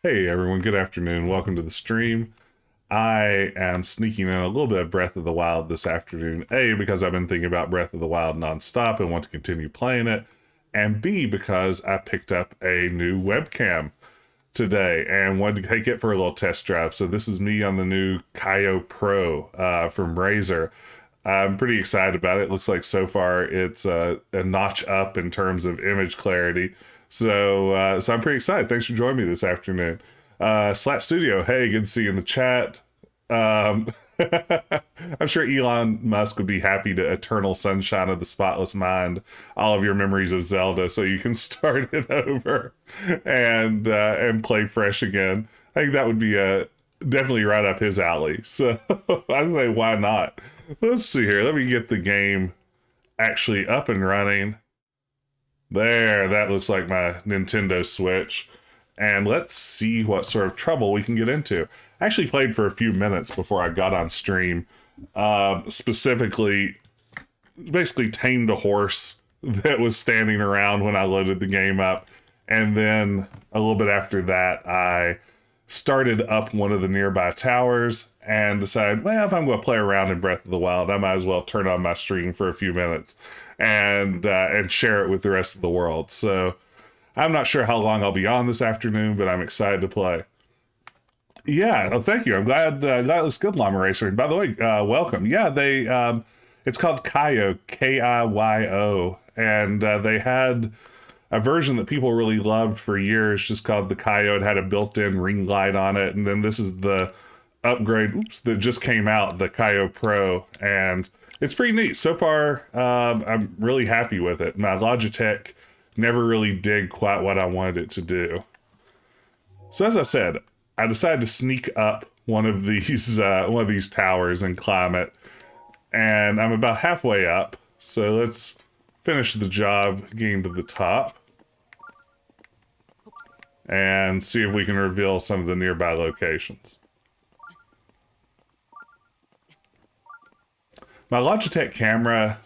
Hey everyone, good afternoon. Welcome to the stream. I am sneaking in a little bit of Breath of the Wild this afternoon. A, because I've been thinking about Breath of the Wild nonstop and want to continue playing it. And B, because I picked up a new webcam today and wanted to take it for a little test drive. So this is me on the new Kaio Pro from Razer. I'm pretty excited about it. It looks like so far it's a notch up in terms of image clarity. So I'm pretty excited. Thanks for joining me this afternoon. Slat Studio, hey, good to see you in the chat. I'm sure Elon Musk would be happy to eternal sunshine of the spotless mind all of your memories of Zelda, so you can start it over and play fresh again. I think that would be definitely right up his alley. So I say, why not? Let's see here. Let me get the game actually up and running. There, that looks like my Nintendo Switch. And let's see what sort of trouble we can get into. I actually played for a few minutes before I got on stream. Specifically, basically tamed a horse that was standing around when I loaded the game up. And then a little bit after that, I started up one of the nearby towers and decided, well, if I'm going to play around in Breath of the Wild, I might as well turn on my stream for a few minutes and share it with the rest of the world. So I'm not sure how long I'll be on this afternoon, but I'm excited to play. Yeah, well, thank you. I'm glad it looks good, Llama Racer. And by the way, welcome. Yeah, it's called Kaio, K-I-Y-O, and they had a version that people really loved for years, just called the Kaio. It had a built-in ring light on it, and then this is the upgrade, that just came out, the Kaio Pro, and it's pretty neat. So far, I'm really happy with it. My Logitech never really did quite what I wanted it to do. So as I said, I decided to sneak up one of these towers and climb it, and I'm about halfway up. So let's finish the job getting to the top and see if we can reveal some of the nearby locations. My Logitech camera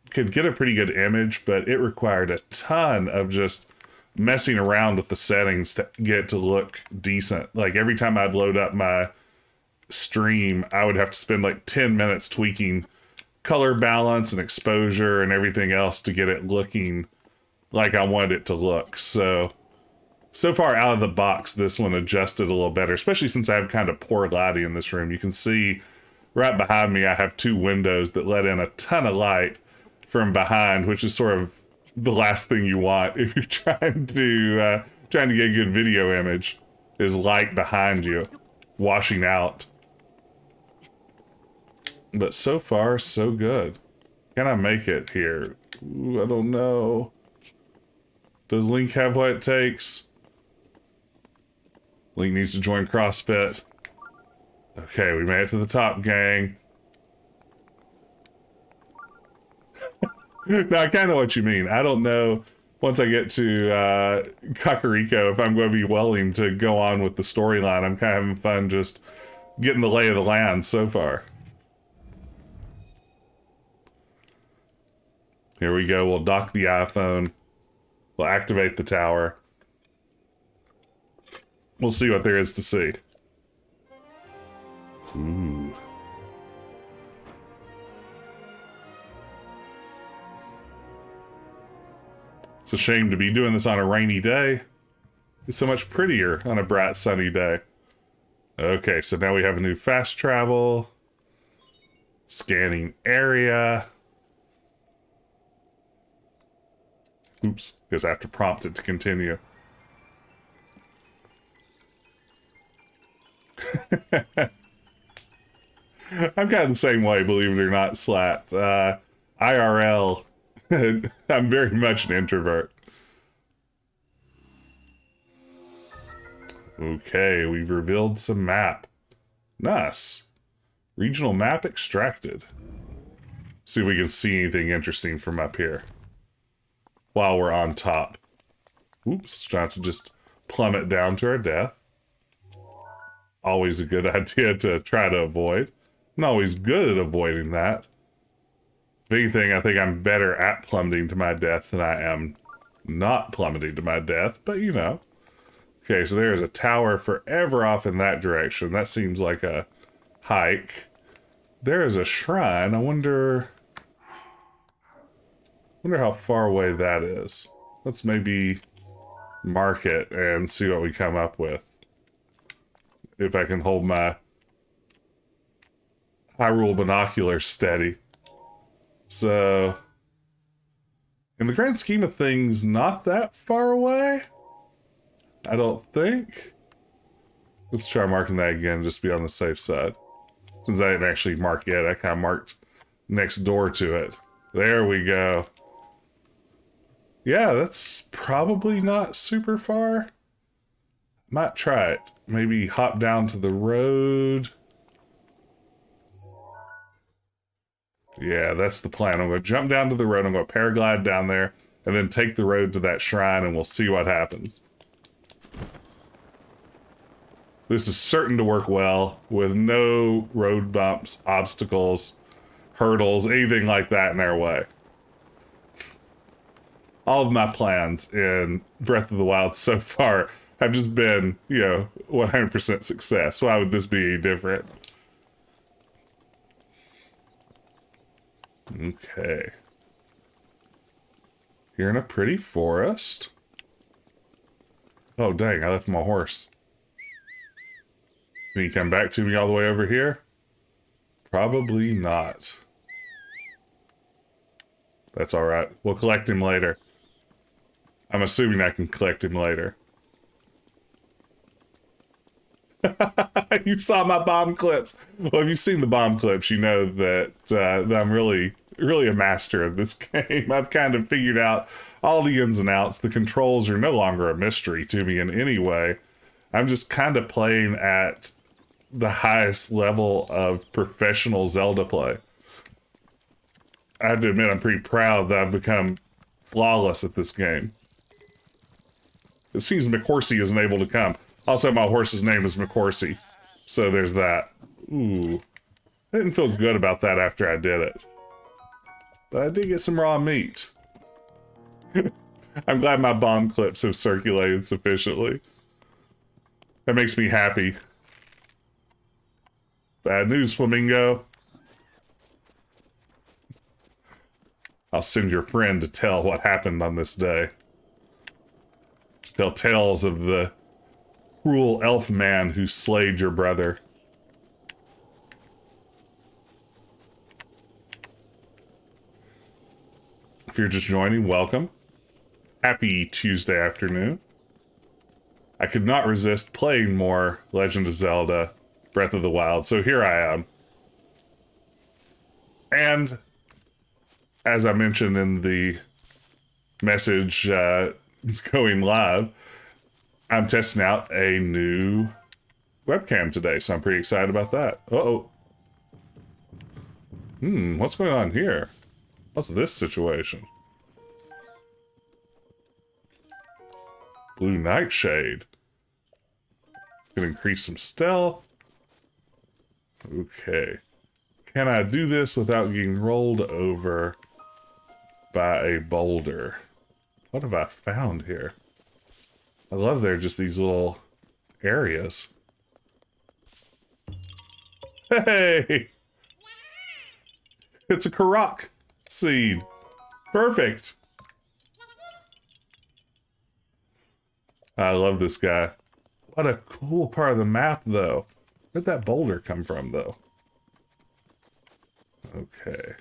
could get a pretty good image, but it required a ton of just messing around with the settings to get it to look decent. Like every time I'd load up my stream, I would have to spend like 10 minutes tweaking color balance and exposure and everything else to get it looking like I wanted it to look. So far out of the box, this one adjusted a little better, especially since I have kind of poor lighting in this room. You can see right behind me, I have two windows that let in a ton of light from behind, which is sort of the last thing you want if you're trying to get a good video image, is light behind you, washing out. But so far, so good. Can I make it here? Ooh, I don't know. Does Link have what it takes? Link needs to join CrossFit. Okay, we made it to the top, gang. Now, I kind of know what you mean. I don't know, once I get to Kakariko, if I'm going to be willing to go on with the storyline. I'm kind of having fun just getting the lay of the land so far. Here we go. We'll dock the iPhone. We'll activate the tower. We'll see what there is to see. Ooh. It's a shame to be doing this on a rainy day. It's so much prettier on a bright sunny day. Okay, so now we have a new fast travel. Scanning area. Oops, because I have to prompt it to continue. I'm kind of the same way, believe it or not, Slat. IRL, I'm very much an introvert. Okay, we've revealed some map. Nice. Regional map extracted. See if we can see anything interesting from up here while we're on top. Oops, trying to just plummet down to our death. Always a good idea to try to avoid. I'm not always good at avoiding that. If anything, I think I'm better at plummeting to my death than I am not plummeting to my death, but you know. Okay, so there is a tower forever off in that direction. That seems like a hike. There is a shrine. I wonder how far away that is. Let's maybe mark it and see what we come up with. If I can hold my Hyrule binoculars steady. So, in the grand scheme of things, not that far away? I don't think. Let's try marking that again, just to be on the safe side. Since I didn't actually mark it, I kind of marked next door to it. There we go. Yeah, that's probably not super far. Might try it. Maybe hop down to the road. Yeah, that's the plan. I'm going to jump down to the road. I'm going to paraglide down there and then take the road to that shrine and we'll see what happens. This is certain to work well with no road bumps, obstacles, hurdles, anything like that in our way. All of my plans in Breath of the Wild so far have just been, you know, 100% success. Why would this be any different? Okay. You're in a pretty forest. Oh, dang, I left my horse. Can you come back to me all the way over here? Probably not. That's alright. We'll collect him later. I'm assuming I can collect him later. You saw my bomb clips. Well, if you've seen the bomb clips, you know that, that I'm really a master of this game. I've kind of figured out all the ins and outs. The controls are no longer a mystery to me in any way. I'm just kind of playing at the highest level of professional Zelda play. I have to admit, I'm pretty proud that I've become flawless at this game. It seems McCorsey isn't able to come. Also, my horse's name is McCorsey. So there's that. Ooh. I didn't feel good about that after I did it. But I did get some raw meat. I'm glad my bomb clips have circulated sufficiently. That makes me happy. Bad news, Flamingo. I'll send your friend to tell what happened on this day. Tell tales of the cruel elf man who slayed your brother. If you're just joining, welcome. Happy Tuesday afternoon. I could not resist playing more Legend of Zelda Breath of the Wild, so here I am. And as I mentioned in the message going live, I'm testing out a new webcam today, so I'm pretty excited about that. Uh-oh. What's going on here? What's this situation? Blue Nightshade. Gonna increase some stealth. Okay. Can I do this without getting rolled over by a boulder? What have I found here? I love there just these little areas. Hey! It's a Korok seed. Perfect. I love this guy. What a cool part of the map, though. Where'd that boulder come from, though? Okay.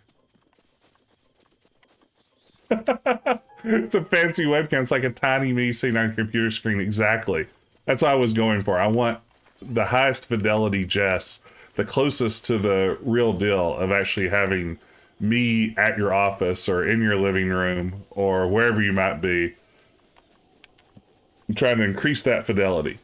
It's a fancy webcam. It's like a tiny me sitting on a computer screen. Exactly. That's what I was going for. I want the highest fidelity Jess, the closest to the real deal of actually having me at your office or in your living room or wherever you might be. I'm trying to increase that fidelity.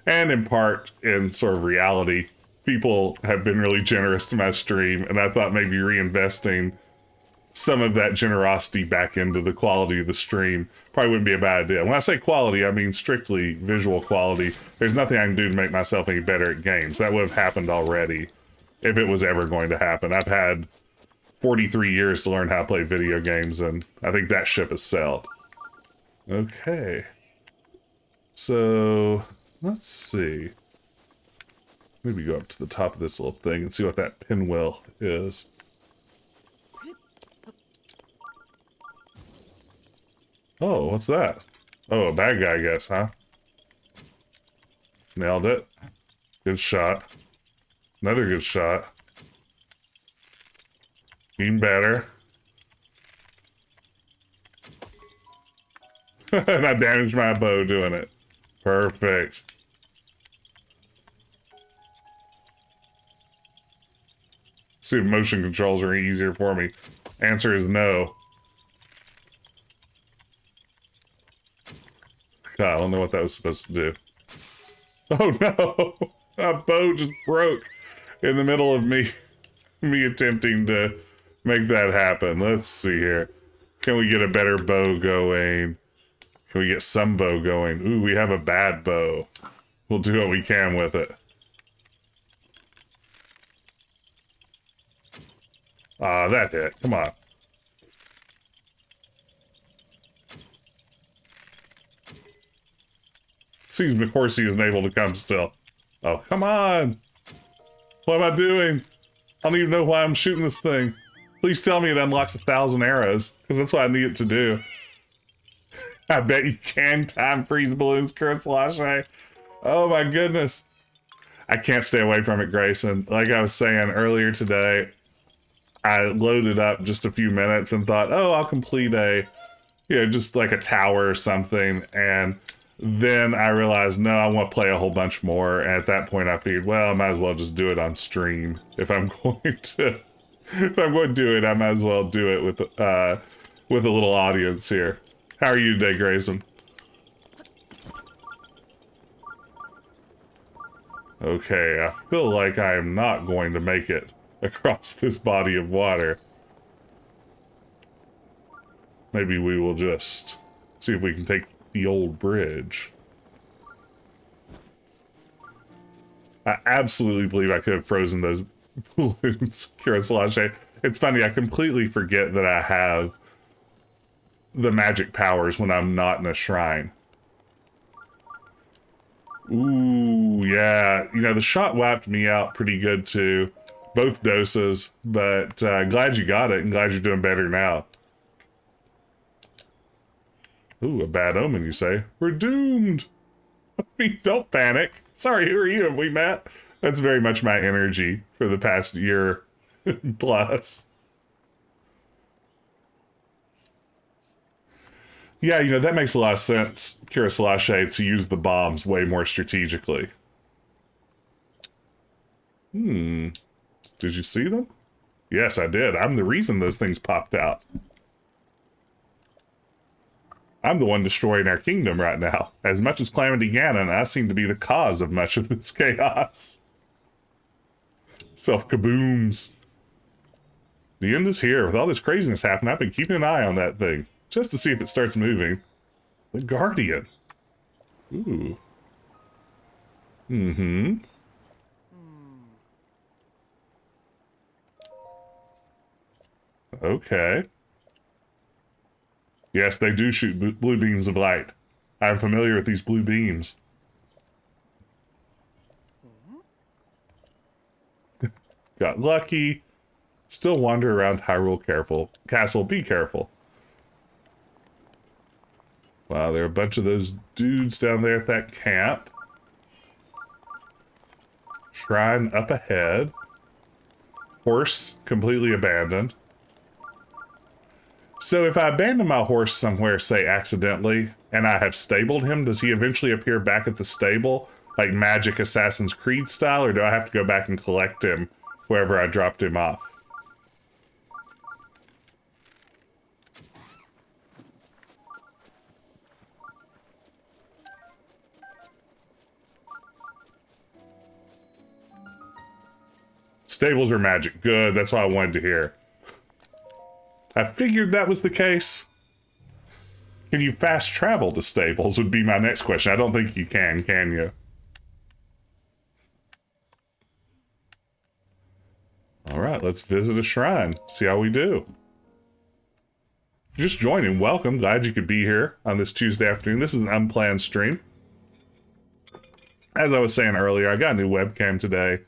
And in part, in sort of reality, people have been really generous to my stream, and I thought maybe reinvesting some of that generosity back into the quality of the stream probably wouldn't be a bad idea. When I say quality, I mean strictly visual quality. There's nothing I can do to make myself any better at games. That would have happened already if it was ever going to happen. I've had 43 years to learn how to play video games, and I think that ship has sailed. Okay. So, let's see. Maybe go up to the top of this little thing and see what that pinwheel is. Oh, what's that? Oh, a bad guy, I guess, huh? Nailed it. Good shot. Another good shot. Even better. And I damaged my bow doing it. Perfect. See if motion controls are easier for me. Answer is no. God, I don't know what that was supposed to do. Oh no! A bow just broke in the middle of me attempting to make that happen. Let's see here. Can we get a better bow going? Can we get some bow going? Ooh, we have a bad bow. We'll do what we can with it. Ah, that hit. Come on. Seems McCorsey isn't able to come still. Oh, come on! What am I doing? I don't even know why I'm shooting this thing. Please tell me it unlocks 1,000 arrows, because that's what I need it to do. I bet you can time freeze balloons, Kurosawa. Oh my goodness. I can't stay away from it, Grayson. Like I was saying earlier today, I loaded up just a few minutes and thought, oh, I'll complete a, just like a tower or something. And then I realized, no, I want to play a whole bunch more. And at that point, I figured, well, I might as well just do it on stream. If I'm going to do it, I might as well do it with a little audience here. How are you today, Grayson? Okay, I feel like I am not going to make it across this body of water. Maybe we will just see if we can take the old bridge. I absolutely believe I could have frozen those balloons, Kurosawa. It's funny, I completely forget that I have the magic powers when I'm not in a shrine. Ooh, yeah. The shot wiped me out pretty good too. Both doses, but glad you got it and glad you're doing better now. Ooh, a bad omen, you say? We're doomed! I mean, don't panic. Sorry, who are you? Have we met? That's very much my energy for the past year plus. Yeah, that makes a lot of sense, Kurosawa, to use the bombs way more strategically. Did you see them? Yes, I did. I'm the reason those things popped out. I'm the one destroying our kingdom right now. As much as Calamity Ganon, I seem to be the cause of much of this chaos. Self-kabooms. The end is here. With all this craziness happening, I've been keeping an eye on that thing. Just to see if it starts moving. The Guardian. Ooh. Mm-hmm. Okay. Yes, they do shoot blue beams of light. I'm familiar with these blue beams. Got lucky. Still wander around Hyrule Castle. Be careful. Wow, there are a bunch of those dudes down there at that camp. Shrine up ahead. Horse completely abandoned. So if I abandon my horse somewhere, say accidentally, and I have stabled him, does he eventually appear back at the stable, like Magic Assassin's Creed style, or do I have to go back and collect him wherever I dropped him off? Stables are magic. Good, that's what I wanted to hear. I figured that was the case. Can you fast travel to stables would be my next question. I don't think you can you? All right, let's visit a shrine. See how we do. Just joining, welcome. Glad you could be here on this Tuesday afternoon. This is an unplanned stream. As I was saying earlier, I got a new webcam today.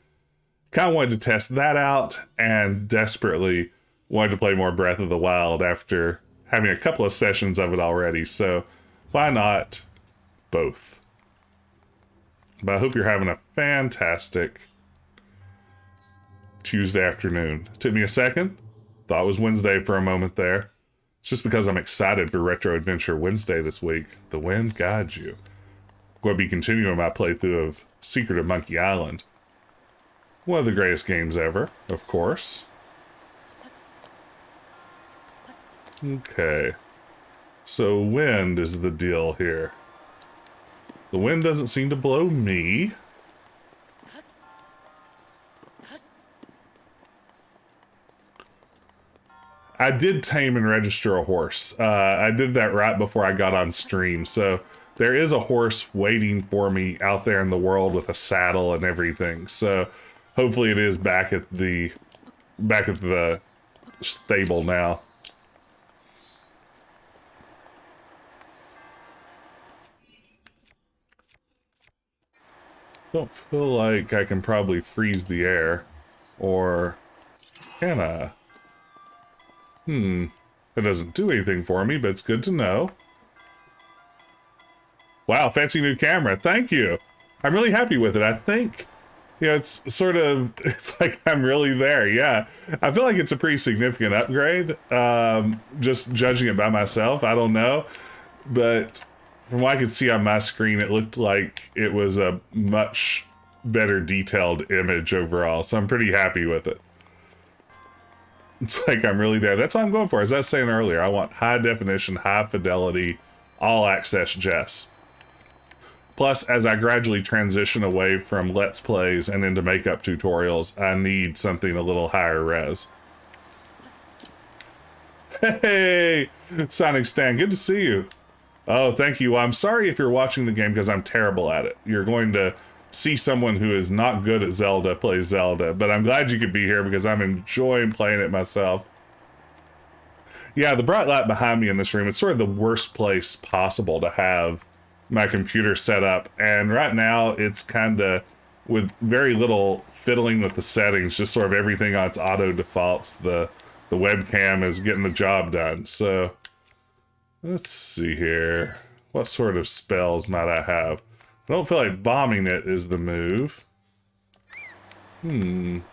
Kind of wanted to test that out and desperately wanted to play more Breath of the Wild after having a couple of sessions of it already. So why not both? But I hope you're having a fantastic Tuesday afternoon. Took me a second. Thought it was Wednesday for a moment there. It's just because I'm excited for Retro Adventure Wednesday this week. The wind guides you. I'm going to be continuing my playthrough of Secret of Monkey Island. One of the greatest games ever, of course. Okay. So wind is the deal here. The wind doesn't seem to blow me. I did tame and register a horse. I did that right before I got on stream, so there is a horse waiting for me out there in the world with a saddle and everything. So hopefully it is back at the stable now. Don't feel like I can probably freeze the air. Or can I? It doesn't do anything for me, but it's good to know. Wow, fancy new camera. Thank you. I'm really happy with it. I think, you know, it's sort of, it's like I'm really there. Yeah. I feel like it's a pretty significant upgrade. Just judging it by myself, I don't know. But from what I could see on my screen, it looked like it was a much better detailed image overall. So I'm pretty happy with it. It's like I'm really there. That's what I'm going for. As I was saying earlier, I want high definition, high fidelity, all access Jess. Plus, as I gradually transition away from Let's Plays and into makeup tutorials, I need something a little higher res. Hey, Sonic Stan, good to see you. Oh, thank you. Well, I'm sorry if you're watching the game because I'm terrible at it. You're going to see someone who is not good at Zelda play Zelda, but I'm glad you could be here because I'm enjoying playing it myself. Yeah, the bright light behind me in this room, it's sort of the worst place possible to have my computer set up, and right now it's kind of with very little fiddling with the settings, just sort of everything on its auto defaults. The webcam is getting the job done. So let's see here. What sort of spells might I have? I don't feel like bombing it is the move. Can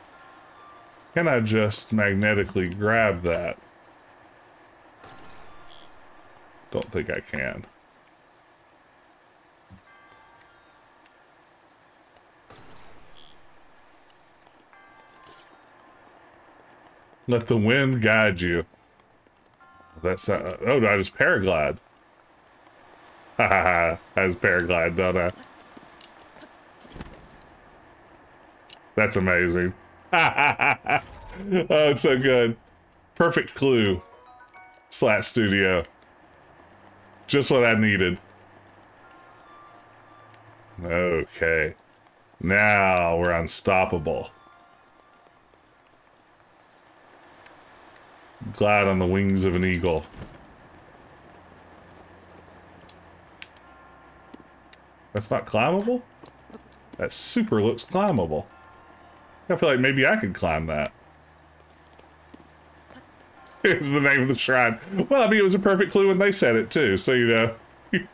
I just magnetically grab that? Don't think I can. Let the wind guide you. That's not, oh, do I just paraglide? Ha ha ha, I just paraglide, don't I? That's amazing. Ha ha ha ha. Oh, it's so good. Perfect clue. Slat Studio. Just what I needed. Okay. Now we're unstoppable. Glide on the wings of an eagle. That's not climbable? That super looks climbable. I feel like maybe I could climb that. Here's the name of the shrine. Well, I mean, it was a perfect clue when they said it, too. So, you know,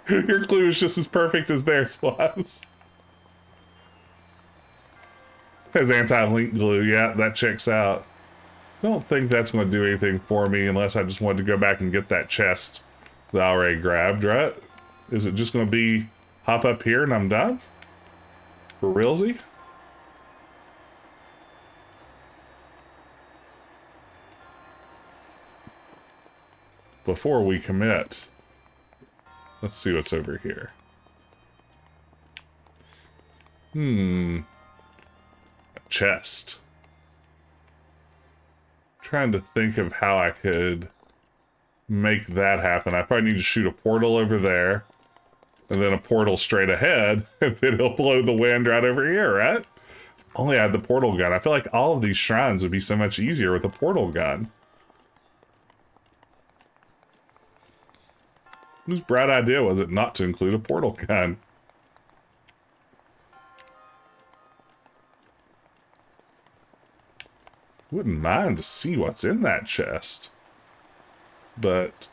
your clue is just as perfect as theirs was. Has anti-link glue. Yeah, that checks out. I don't think that's going to do anything for me unless I just wanted to go back and get that chest that I already grabbed, right? Is it just going to be hop up here and I'm done? For realsy? Before we commit, let's see what's over here. A chest. Trying to think of how I could make that happen. I probably need to shoot a portal over there, and then a portal straight ahead, and then it'll blow the wind right over here, right? If only I had the portal gun. I feel like all of these shrines would be so much easier with a portal gun. Whose bright idea was it not to include a portal gun? Wouldn't mind to see what's in that chest. But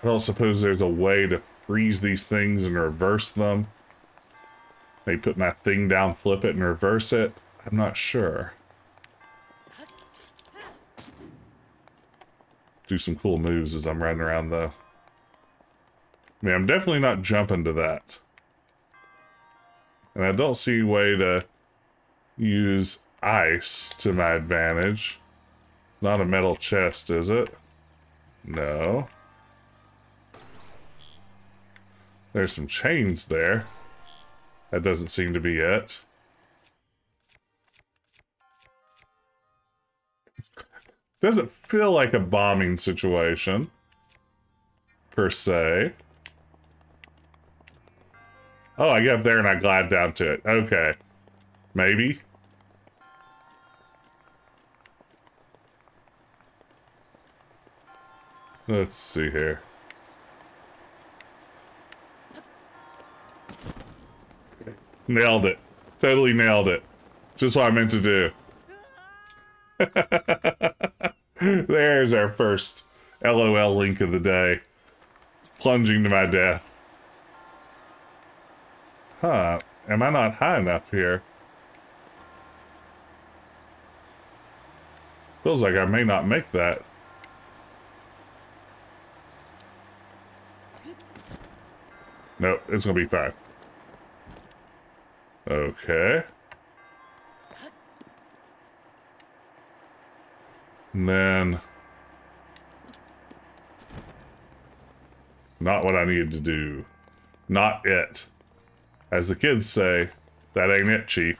I don't suppose there's a way to freeze these things and reverse them. Maybe put my thing down, flip it, and reverse it. I'm not sure. Do some cool moves as I'm running around, though. I mean, I'm definitely not jumping to that. And I don't see a way to use ice to my advantage. It's not a metal chest, is it? No. There's some chains there. That doesn't seem to be it. Doesn't feel like a bombing situation, per se. Oh, I get up there and I glide down to it. Okay. Maybe. Let's see here. Nailed it. Totally nailed it. Just what I meant to do. There's our first LOL link of the day. Plunging to my death. Huh. Am I not high enough here? Feels like I may not make that. Nope, it's gonna be fine. Okay. And then... not what I needed to do. Not it. As the kids say, that ain't it, Chief.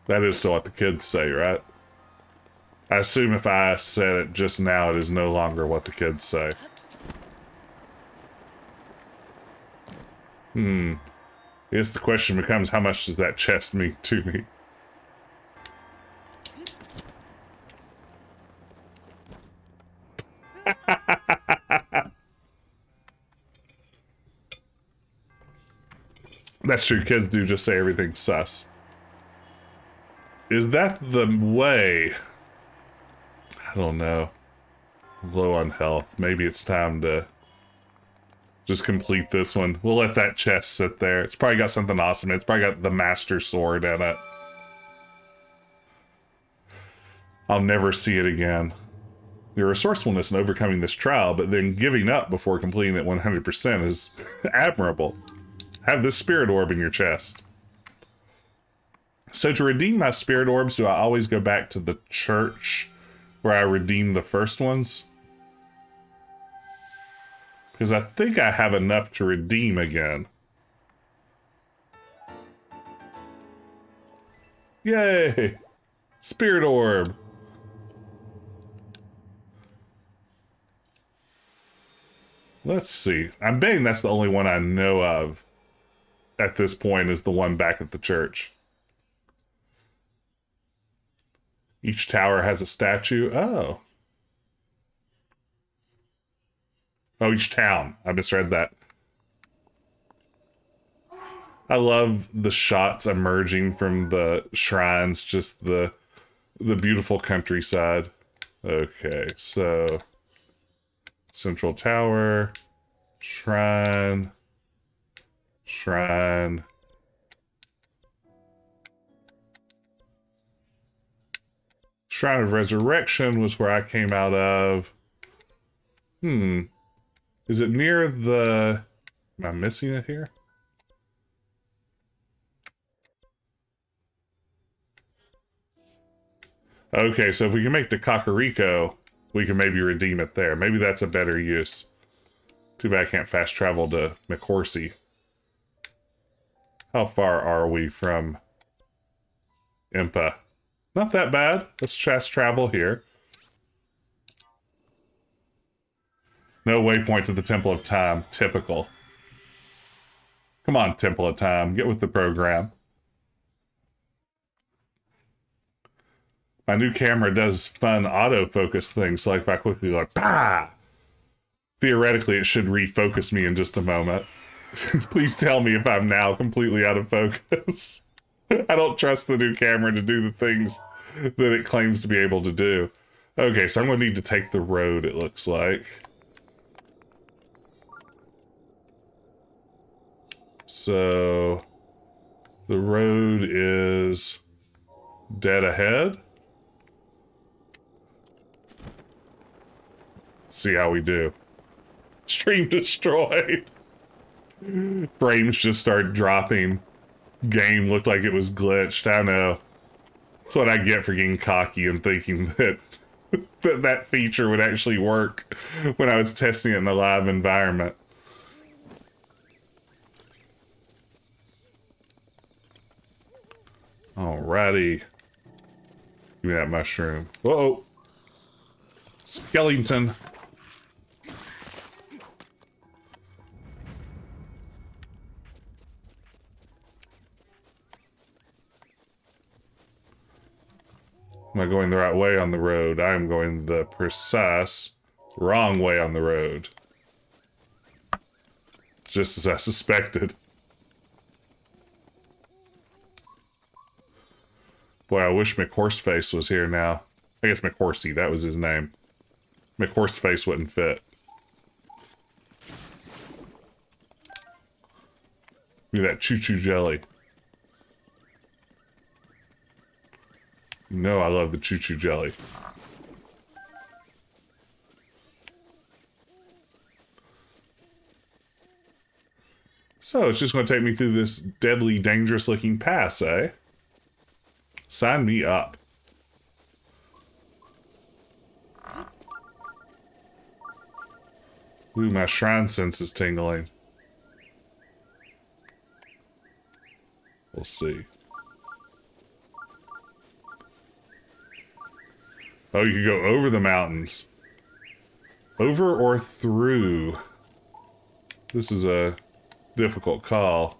That is still what the kids say, right? I assume if I said it just now, it is no longer what the kids say. I guess the question becomes, how much does that chest mean to me? That's true, kids do just say everything's sus. Is that the way? I don't know. Low on health. Maybe it's time to just complete this one. We'll let that chest sit there. It's probably got something awesome. It's probably got the Master Sword in it. I'll never see it again. Your resourcefulness in overcoming this trial, but then giving up before completing it 100% is admirable. Have this spirit orb in your chest. So to redeem my spirit orbs, do I always go back to the church where I redeemed the first ones? Because I think I have enough to redeem again. Yay! Spirit orb! Let's see. I'm betting that's the only one I know of at this point, is the one back at the church. Each tower has a statue. Oh. Oh, each town. I misread that. I love the shots emerging from the shrines, just the beautiful countryside. Okay, so Central Tower, Shrine, Shrine. Shrine of Resurrection was where I came out of. Hmm. Is it near the... Am I missing it here? Okay, so if we can make the Kakariko, we can maybe redeem it there. Maybe that's a better use. Too bad I can't fast travel to McHorsey. How far are we from Impa? Not that bad. Let's fast travel here. No waypoint to the Temple of Time. Typical. Come on, Temple of Time. Get with the program. My new camera does fun autofocus things, so like if I quickly go like, bah! Theoretically, it should refocus me in just a moment. Please tell me if I'm now completely out of focus. I don't trust the new camera to do the things that it claims to be able to do. Okay, so I'm going to need to take the road, it looks like. So, the road is dead ahead. Let's see how we do. Stream destroyed. Frames just start dropping. Game looked like it was glitched. I know. That's what I get for getting cocky and thinking that that feature would actually work when I was testing it in a live environment. Alrighty. Give me that mushroom. Whoa! Skeleton. Am I going the right way on the road? I am going the precise wrong way on the road. Just as I suspected. Boy, I wish McHorseface was here now. I guess McHorsey, that was his name. McHorseface wouldn't fit. Look at that choo-choo jelly. You know I love the choo-choo jelly. So, it's just going to take me through this deadly, dangerous-looking pass, eh? Sign me up. Ooh, my shrine sense is tingling. We'll see. Oh, you can go over the mountains. Over or through? This is a difficult call.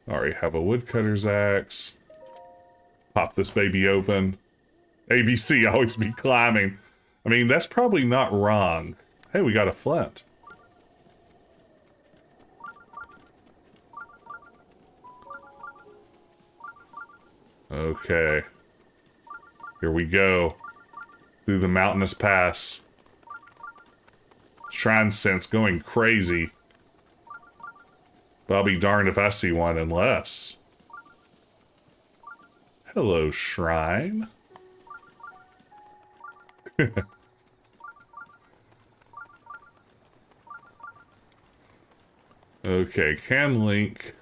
Alright, have a woodcutter's axe. Pop this baby open. ABC, always be climbing. I mean, that's probably not wrong. Hey, we got a flint. Okay. Here we go. Through the mountainous pass. Shrine sense going crazy. But I'll be darned if I see one unless... Hello, shrine. Okay, can Link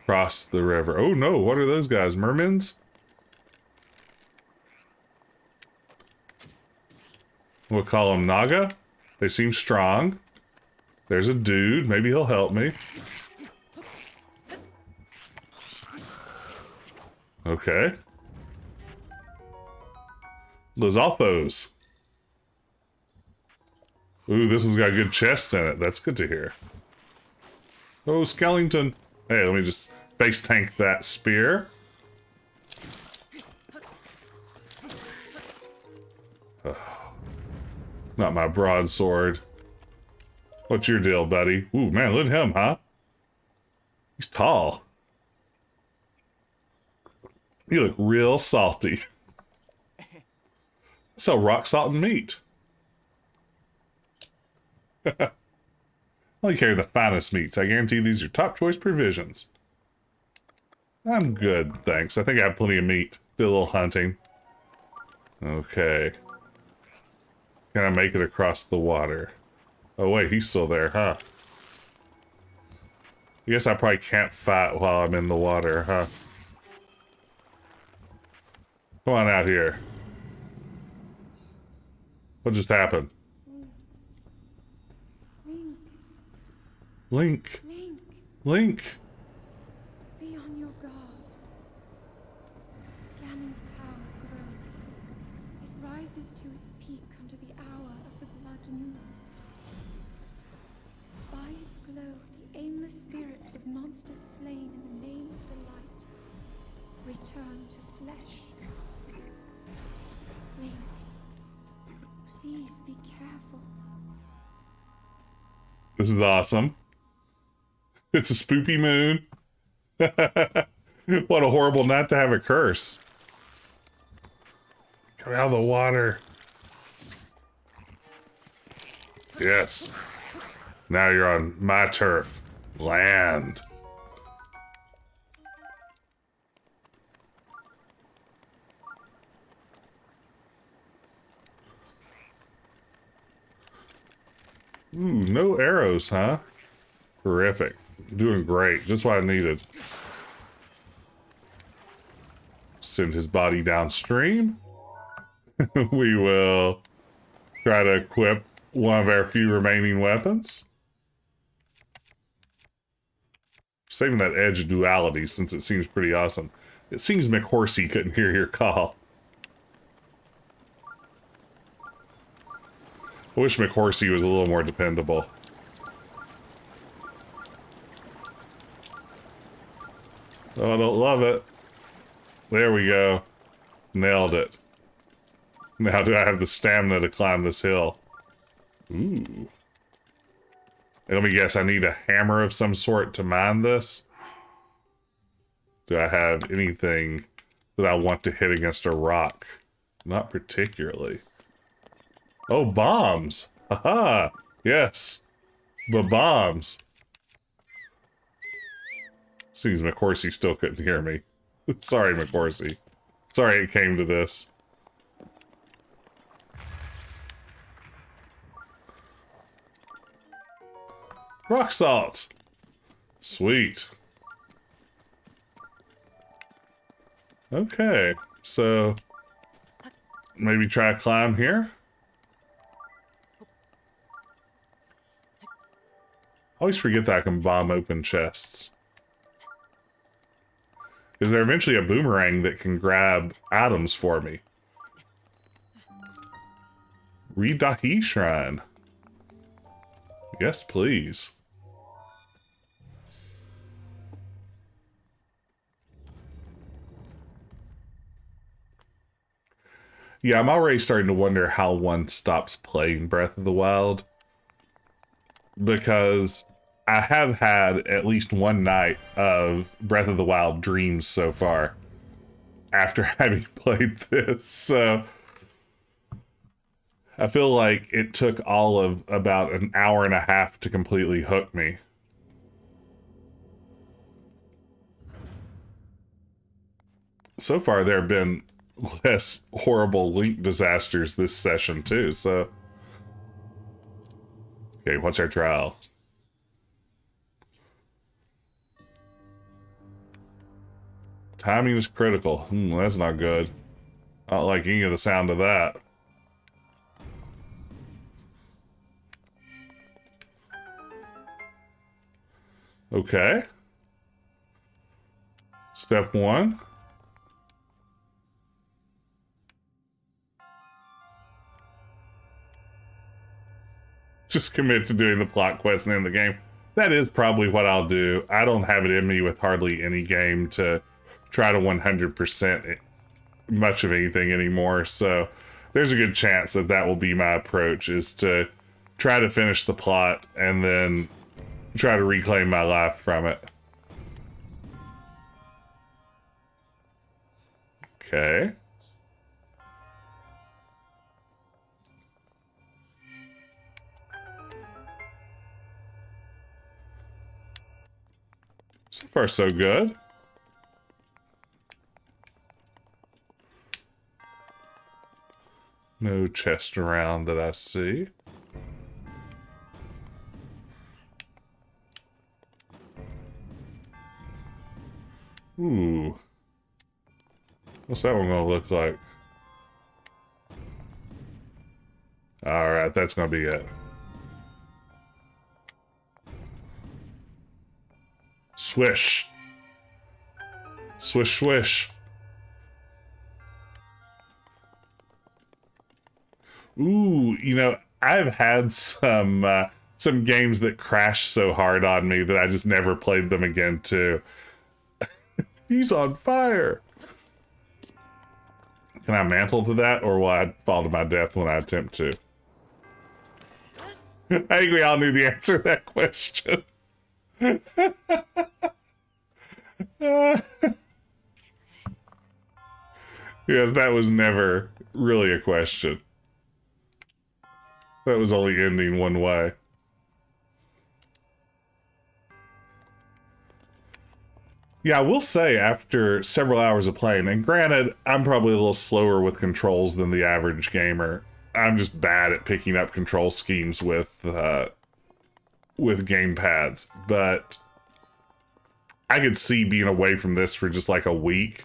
cross the river? Oh no, what are those guys? Mermens? We'll call them Naga. They seem strong. There's a dude. Maybe he'll help me. Okay. Lizalfos. Ooh, this has got a good chest in it. That's good to hear. Oh, skeleton. Hey, let me just face tank that spear. Oh, not my broadsword. What's your deal, buddy? Ooh, man, look at him, huh? He's tall. You look real salty. I sell rock salt and meat. I only carry the finest meats. I guarantee these are top choice provisions. I'm good, thanks. I think I have plenty of meat. Did a little hunting. Okay. Can I make it across the water? Oh wait, he's still there, huh? I guess I probably can't fight while I'm in the water, huh? Come on out here. What just happened? Link. Link, Link. be on your guard. Ganon's power grows. It rises to its peak under the hour of the blood moon. By its glow, the aimless spirits of monsters slain in the name of the light return to flesh. Link, please be careful. This is awesome. It's a spoopy moon. What a horrible night to have a curse. Come out of the water. Yes. Now you're on my turf. Land. Ooh, no arrows, huh? Terrific. Doing great. Just what I needed. Send his body downstream. We will try to equip one of our few remaining weapons. Saving that edge of duality since it seems pretty awesome. It seems McHorsey couldn't hear your call. I wish McHorsey was a little more dependable. Oh, I don't love it. There we go. Nailed it. Now do I have the stamina to climb this hill? Ooh. Let me guess, I need a hammer of some sort to mine this? Do I have anything that I want to hit against a rock? Not particularly. Oh, bombs! Haha! Yes! But bombs! Seems McHorsey still couldn't hear me. Sorry, McHorsey. Sorry it came to this. Rock salt! Sweet. Okay, so maybe try a climb here? I always forget that I can bomb open chests. Is there eventually a boomerang that can grab items for me? Read Dahi Shrine. Yes, please. Yeah, I'm already starting to wonder how one stops playing Breath of the Wild. Because I have had at least one night of Breath of the Wild dreams so far after having played this, so I feel like it took all of about an hour and a half to completely hook me. So far there have been less horrible Link disasters this session too, so... Okay, what's our trial? Timing is critical. That's not good. I don't like any of the sound of that. Okay. Step one. Just commit to doing the plot quest and end the game. That is probably what I'll do. I don't have it in me with hardly any game to try to 100% much of anything anymore, so there's a good chance that that will be my approach, is to try to finish the plot and then try to reclaim my life from it. Okay. So far, so good. No chest around that I see. Ooh. What's that one gonna look like? Alright, that's gonna be it. Swish. Swish, swish. Ooh, you know, I've had some games that crashed so hard on me that I just never played them again too. He's on fire. Can I mantle to that, or will I fall to my death when I attempt to? I think we all knew the answer to that question. Yes, that was never really a question. That was only ending one way. Yeah, I will say after several hours of playing, and granted, I'm probably a little slower with controls than the average gamer. I'm just bad at picking up control schemes with game pads, but I could see being away from this for just like a week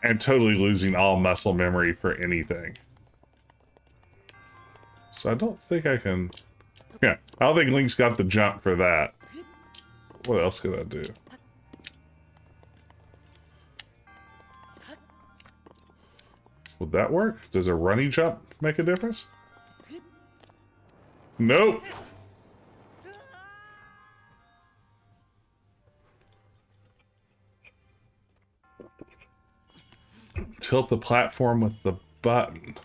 and totally losing all muscle memory for anything. So I don't think I can... Yeah, I don't think Link's got the jump for that. What else could I do? Would that work? Does a runny jump make a difference? Nope. Tilt the platform with the button.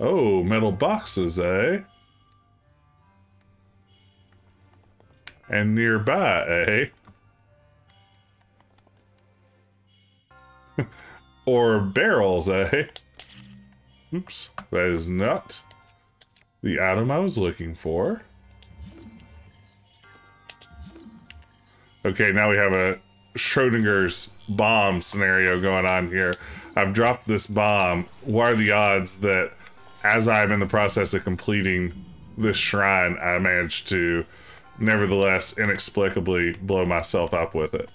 Oh, metal boxes, eh? And nearby, eh? Or barrels, eh? Oops, that is not the item I was looking for. Okay, now we have a Schrodinger's bomb scenario going on here. I've dropped this bomb. What are the odds that as I'm in the process of completing this shrine, I managed to nevertheless inexplicably blow myself up with it?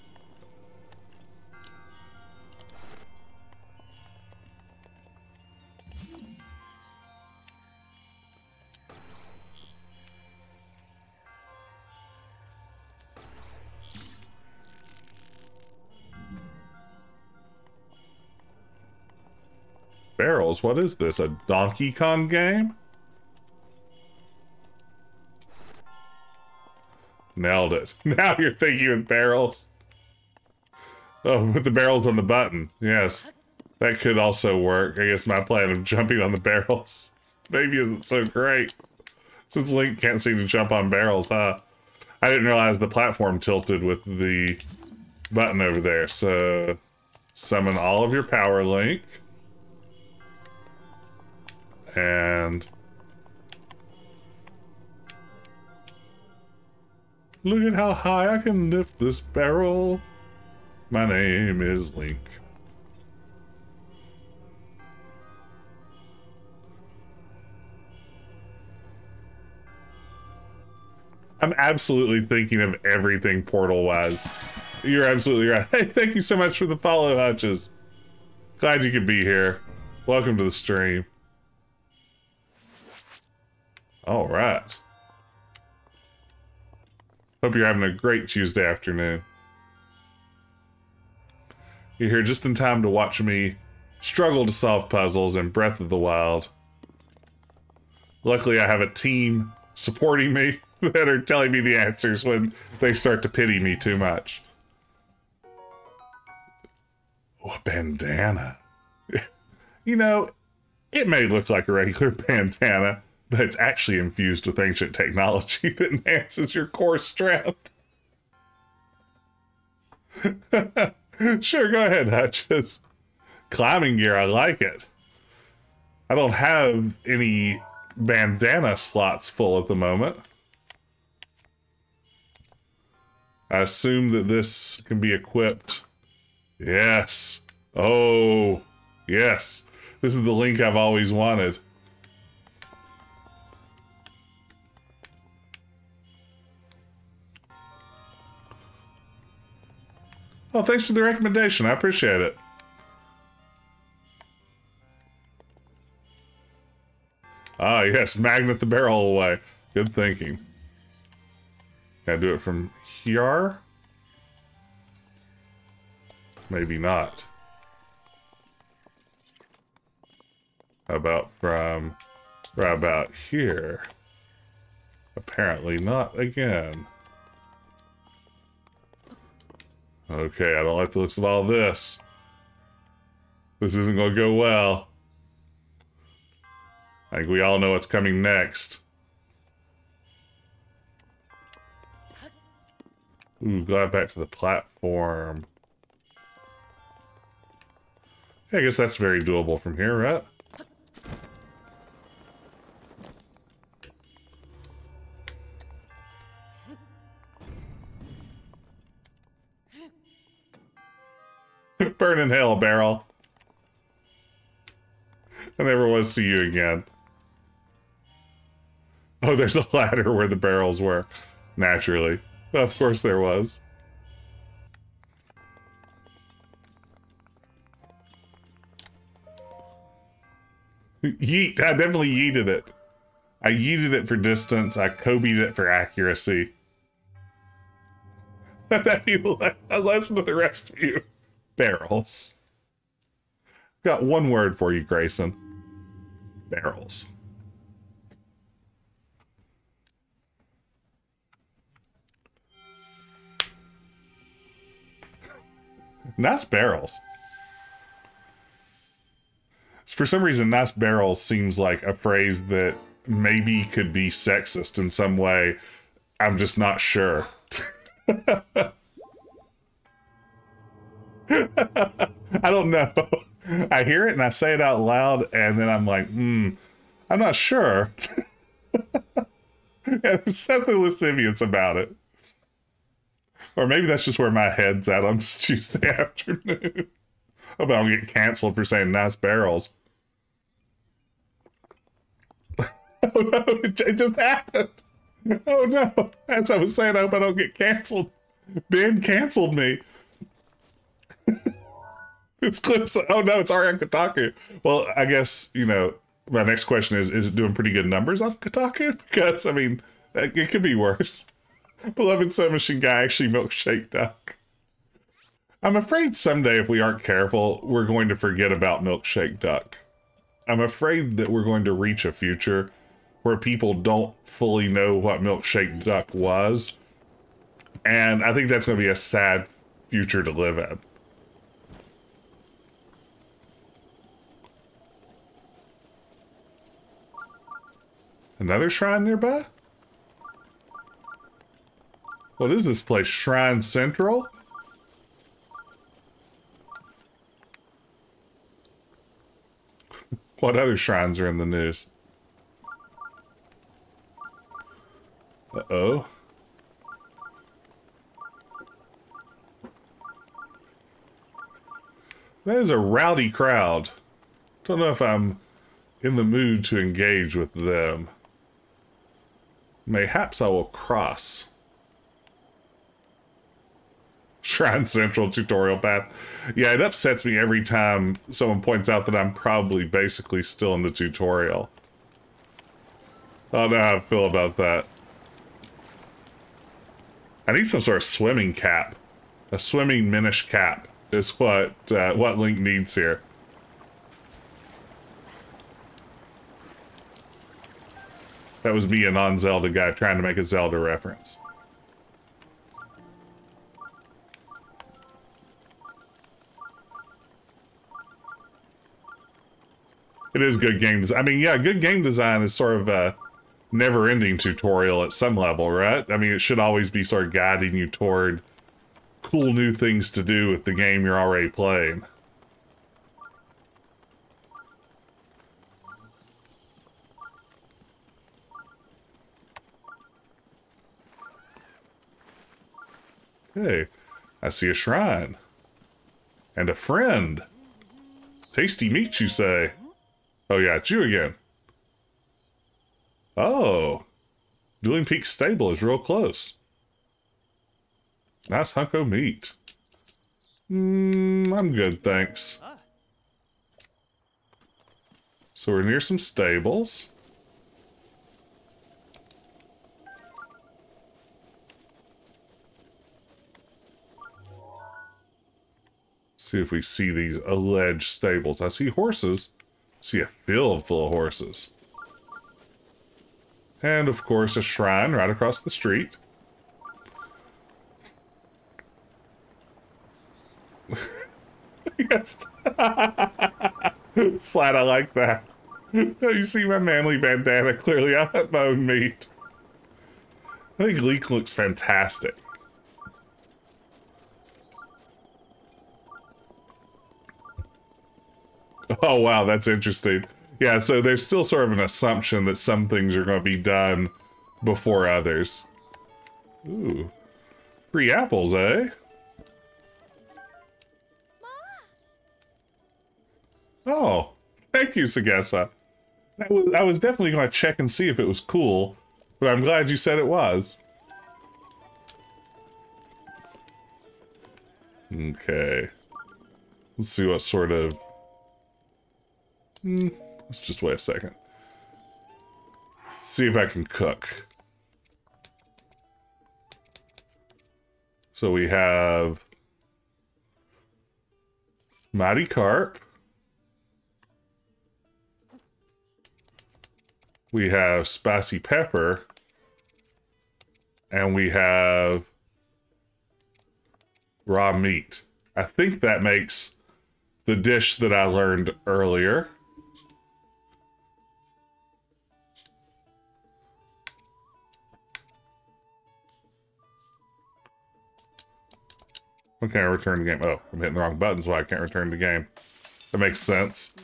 Barrels, what is this? A Donkey Kong game? Nailed it. Now you're thinking with barrels. Oh, with the barrels on the button. Yes. That could also work. I guess my plan of jumping on the barrels maybe isn't so great. Since Link can't seem to jump on barrels, huh? I didn't realize the platform tilted with the button over there. So, summon all of your power, Link. And look at how high I can lift this barrel. My name is Link. I'm absolutely thinking of everything Portal-wise. You're absolutely right. Hey, thank you so much for the follow, Hutches. Glad you could be here. Welcome to the stream. All right. Hope you're having a great Tuesday afternoon. You're here just in time to watch me struggle to solve puzzles in Breath of the Wild. Luckily, I have a team supporting me that are telling me the answers when they start to pity me too much. Oh, a bandana. You know, it may look like a regular bandana, but it's actually infused with ancient technology that enhances your core strength. Sure, go ahead, Hutches. Climbing gear, I like it. I don't have any bandana slots full at the moment. I assume that this can be equipped. Yes, Oh, yes. This is the link I've always wanted. Oh, thanks for the recommendation. I appreciate it. Ah, yes. Magnet the barrel away. Good thinking. Can I do it from here? Maybe not. How about from right about here? Apparently not again. Okay, I don't like the looks of all this. This isn't gonna go well. I think we all know what's coming next. Ooh, glide back to the platform. Yeah, I guess that's very doable from here, right? Burn in hell, barrel. I never want to see you again. Oh, there's a ladder where the barrels were. Naturally. Of course there was. Yeet. I definitely yeeted it. I yeeted it for distance. I Kobe'd it for accuracy. Let that be a lesson to the rest of you. Barrels. Got one word for you, Grayson. Barrels. Nice barrels. For some reason, nice barrels seems like a phrase that maybe could be sexist in some way. I'm just not sure. I don't know. I hear it and I say it out loud, and then I'm like, I'm not sure. Yeah, there's something lascivious about it. Or maybe that's just where my head's at on this Tuesday afternoon. Hope I don't get canceled for saying nice barrels. Oh no, it just happened. Oh no. As I was saying, I hope I don't get canceled. Ben canceled me. It's clips. Oh no, it's already on Kotaku. Well, I guess, you know, my next question is it doing pretty good numbers on Kotaku? Because, I mean, it could be worse. Beloved Submachine Guy actually milkshake duck. I'm afraid someday, if we aren't careful, we're going to forget about milkshake duck. I'm afraid that we're going to reach a future where people don't fully know what milkshake duck was. And I think that's going to be a sad future to live in. Another shrine nearby? What is this place? Shrine Central? What other shrines are in the news? Uh-oh. That is a rowdy crowd. Don't know if I'm in the mood to engage with them. Mayhaps I will cross. Shrine Central tutorial path. Yeah, it upsets me every time someone points out that I'm probably basically still in the tutorial. I don't know how I feel about that. I need some sort of swimming cap. A swimming Minish cap is what Link needs here. That was me, a non-Zelda guy, trying to make a Zelda reference. It is good game design. I mean, yeah, good game design is sort of a never-ending tutorial at some level, right? I mean, it should always be sort of guiding you toward cool new things to do with the game you're already playing. Hey, I see a shrine. And a friend. Tasty meat, you say? Oh yeah, it's you again. Oh. Dueling Peak Stable is real close. Nice hunk of meat. I'm good, thanks. So we're near some stables. See if we see these alleged stables. I see horses. See a field full of horses. And of course a shrine right across the street. Yes. Slide, I like that. Don't you see my manly bandana? Clearly I hunt my own meat. I think Leek looks fantastic. Oh wow, that's interesting. Yeah, so there's still sort of an assumption that some things are going to be done before others. Ooh. Free apples, eh? Oh, thank you, Sagessa. I was definitely going to check and see if it was cool, but I'm glad you said it was. Okay. Let's see what sort of... let's just wait a second. See if I can cook. So we have... Mighty Carp. We have spicy pepper. And we have raw meat. I think that makes the dish that I learned earlier. I can't return the game. Oh, I'm hitting the wrong button, so I can't return the game. That makes sense.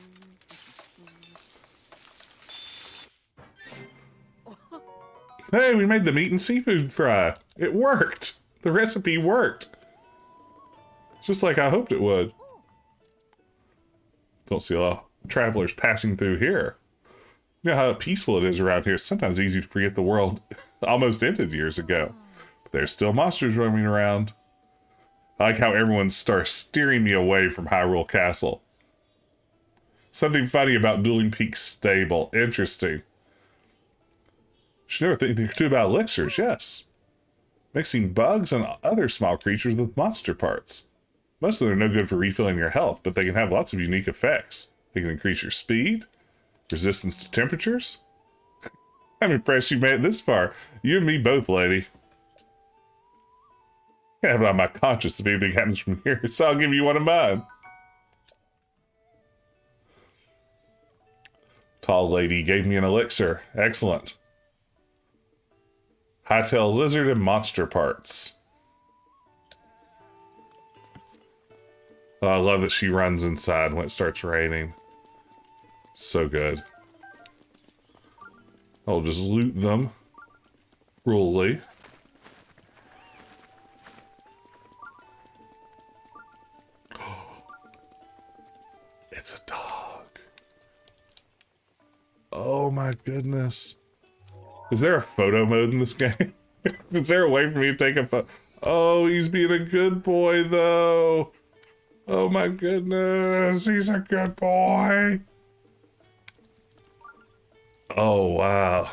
Hey, we made the meat and seafood fry. It worked. The recipe worked. Just like I hoped it would. Don't see a lot of travelers passing through here. You know how peaceful it is around here. It's sometimes easy to forget the world almost ended years ago. But there's still monsters roaming around. I like how everyone starts steering me away from Hyrule Castle. Something funny about Dueling Peak Stable. Interesting. Should never think too about elixirs, yes. Mixing bugs and other small creatures with monster parts. Most of them are no good for refilling your health, but they can have lots of unique effects. They can increase your speed, resistance to temperatures. I'm impressed you made it this far. You and me both, lady. I have it on my conscience if anything happens from here, so I'll give you one of mine. Tall lady gave me an elixir. Excellent. Hightail lizard and monster parts. Oh, I love that she runs inside when it starts raining. So good. I'll just loot them. Cruelly. It's a dog. Oh my goodness. Is there a photo mode in this game? Is there a way for me to take a photo? Oh, he's being a good boy though. Oh my goodness, he's a good boy. Oh wow.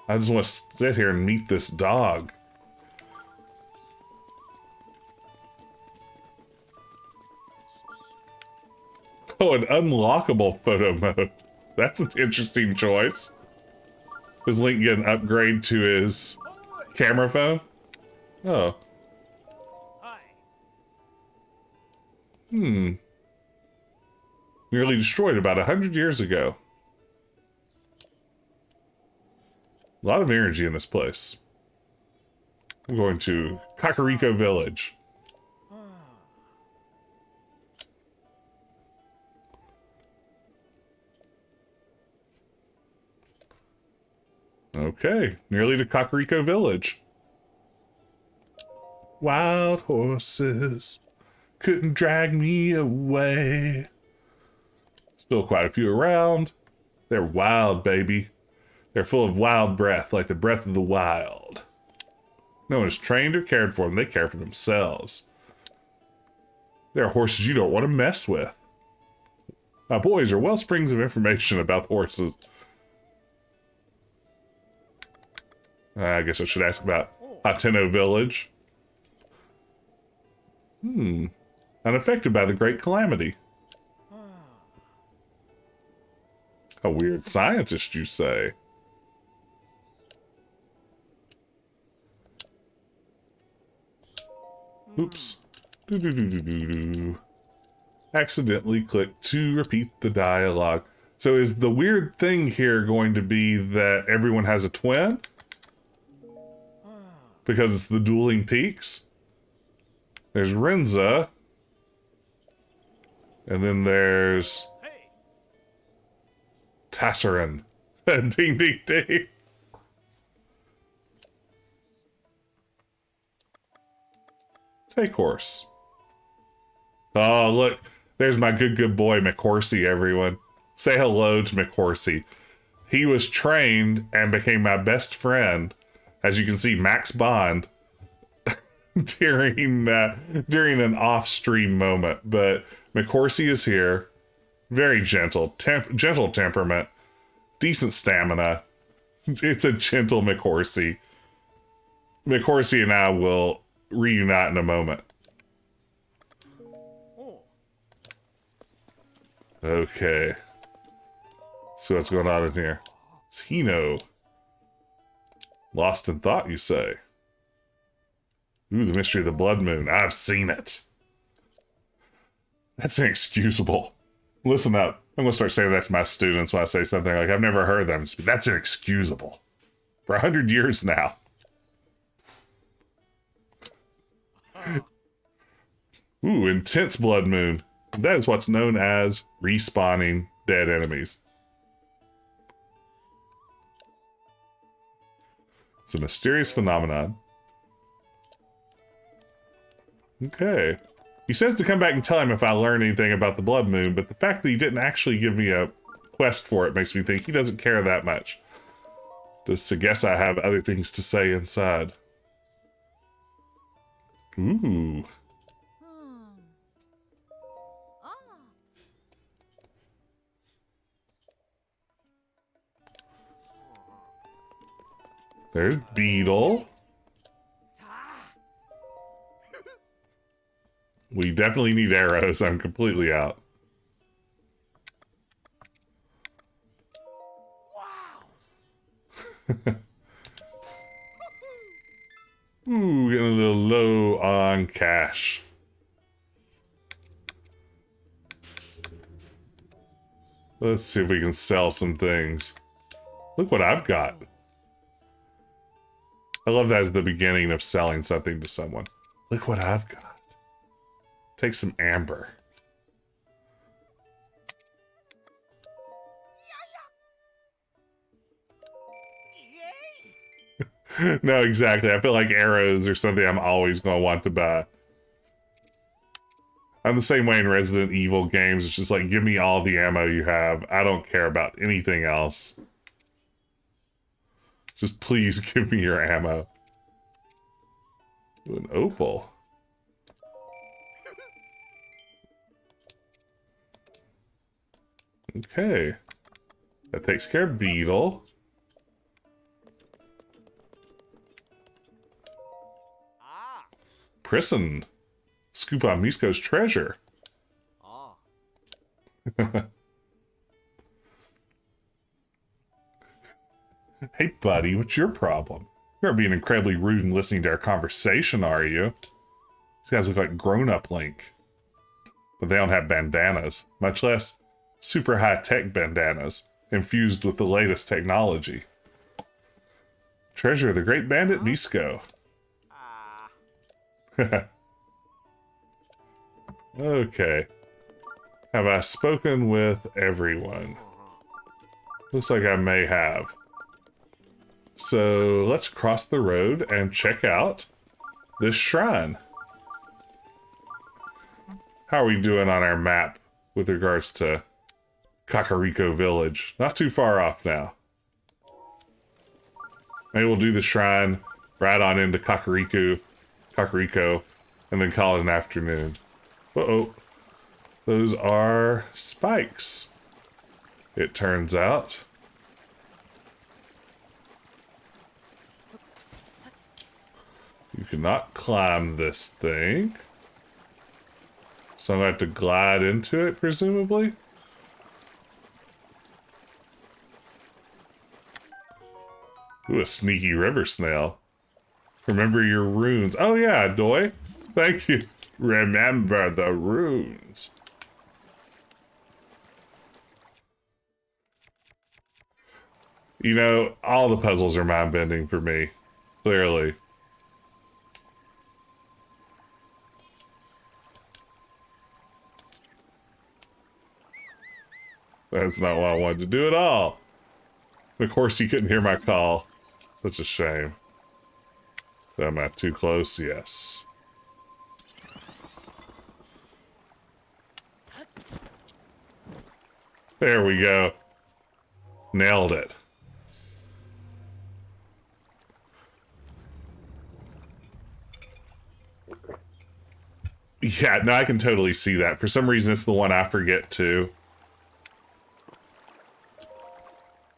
I just want to sit here and meet this dog. Oh, an unlockable photo mode. That's an interesting choice. Does Link get an upgrade to his camera phone? Oh. Nearly destroyed about 100 years ago. A lot of energy in this place. I'm going to Kakariko Village. Okay, nearly to Kakariko Village. Wild horses couldn't drag me away. Still quite a few around. They're wild, baby. They're full of wild breath, like the breath of the wild. No one is trained or cared for them. They care for themselves. They're horses you don't want to mess with. My boys are well springs of information about horses. I guess I should ask about Hateno Village. Unaffected by the Great Calamity. A weird scientist, you say? Oops. Accidentally clicked to repeat the dialogue. So is the weird thing here going to be that everyone has a twin? Because it's the dueling peaks? There's Renza. And then there's Tassarin. Ding, ding, ding. Take horse. Oh, look. There's my good boy, McHorsey, everyone. Say hello to McHorsey. He was trained and became my best friend. As you can see, Max Bond during an off-stream moment. But McHorsey is here. Very gentle. Gentle temperament. Decent stamina. It's a gentle McHorsey. McHorsey and I will reunite in a moment. Okay. So what's going on in here? It's Hino. Lost in thought, you say? Ooh, the mystery of the blood moon. I've seen it. That's inexcusable. Listen up. I'm going to start saying that to my students when I say something like, I've never heard them. That's inexcusable. For 100 years now. Ooh, intense blood moon. That is what's known as respawning dead enemies. It's a mysterious phenomenon. Okay. He says to come back and tell him if I learn anything about the blood moon, but the fact that he didn't actually give me a quest for it makes me think he doesn't care that much. Does Sagessa have other things to say inside? Ooh. There's Beetle. We definitely need arrows. I'm completely out. Wow. Ooh, getting a little low on cash. Let's see if we can sell some things. Look what I've got. I love that as the beginning of selling something to someone. Look what I've got. Take some amber. No, exactly. I feel like arrows are something I'm always going to want to buy. I'm the same way in Resident Evil games. It's just like, give me all the ammo you have. I don't care about anything else. Just please give me your ammo. Ooh, an opal. Okay. That takes care of Beetle. Prison. Scoop on Misko's treasure. Hey, buddy, what's your problem? You're being incredibly rude and listening to our conversation, are you? These guys look like grown-up Link. But they don't have bandanas, much less super high-tech bandanas, infused with the latest technology. Treasure of the Great Bandit Misko. Okay. Have I spoken with everyone? Looks like I may have. So let's cross the road and check out this shrine. How are we doing on our map with regards to Kakariko Village? Not too far off now. Maybe we'll do the shrine right on into Kakariko, and then call it an afternoon. Uh-oh. Those are spikes, it turns out. You cannot climb this thing. So I'm going to have to glide into it, presumably. Ooh, a sneaky river snail. Remember your runes. Oh yeah, Doi. Thank you. Remember the runes. You know, all the puzzles are mind-bending for me. Clearly. That's not what I wanted to do at all. Of course, you couldn't hear my call. Such a shame. Am I too close? Yes. There we go. Nailed it. Yeah, no, I can totally see that. For some reason, it's the one I forget too.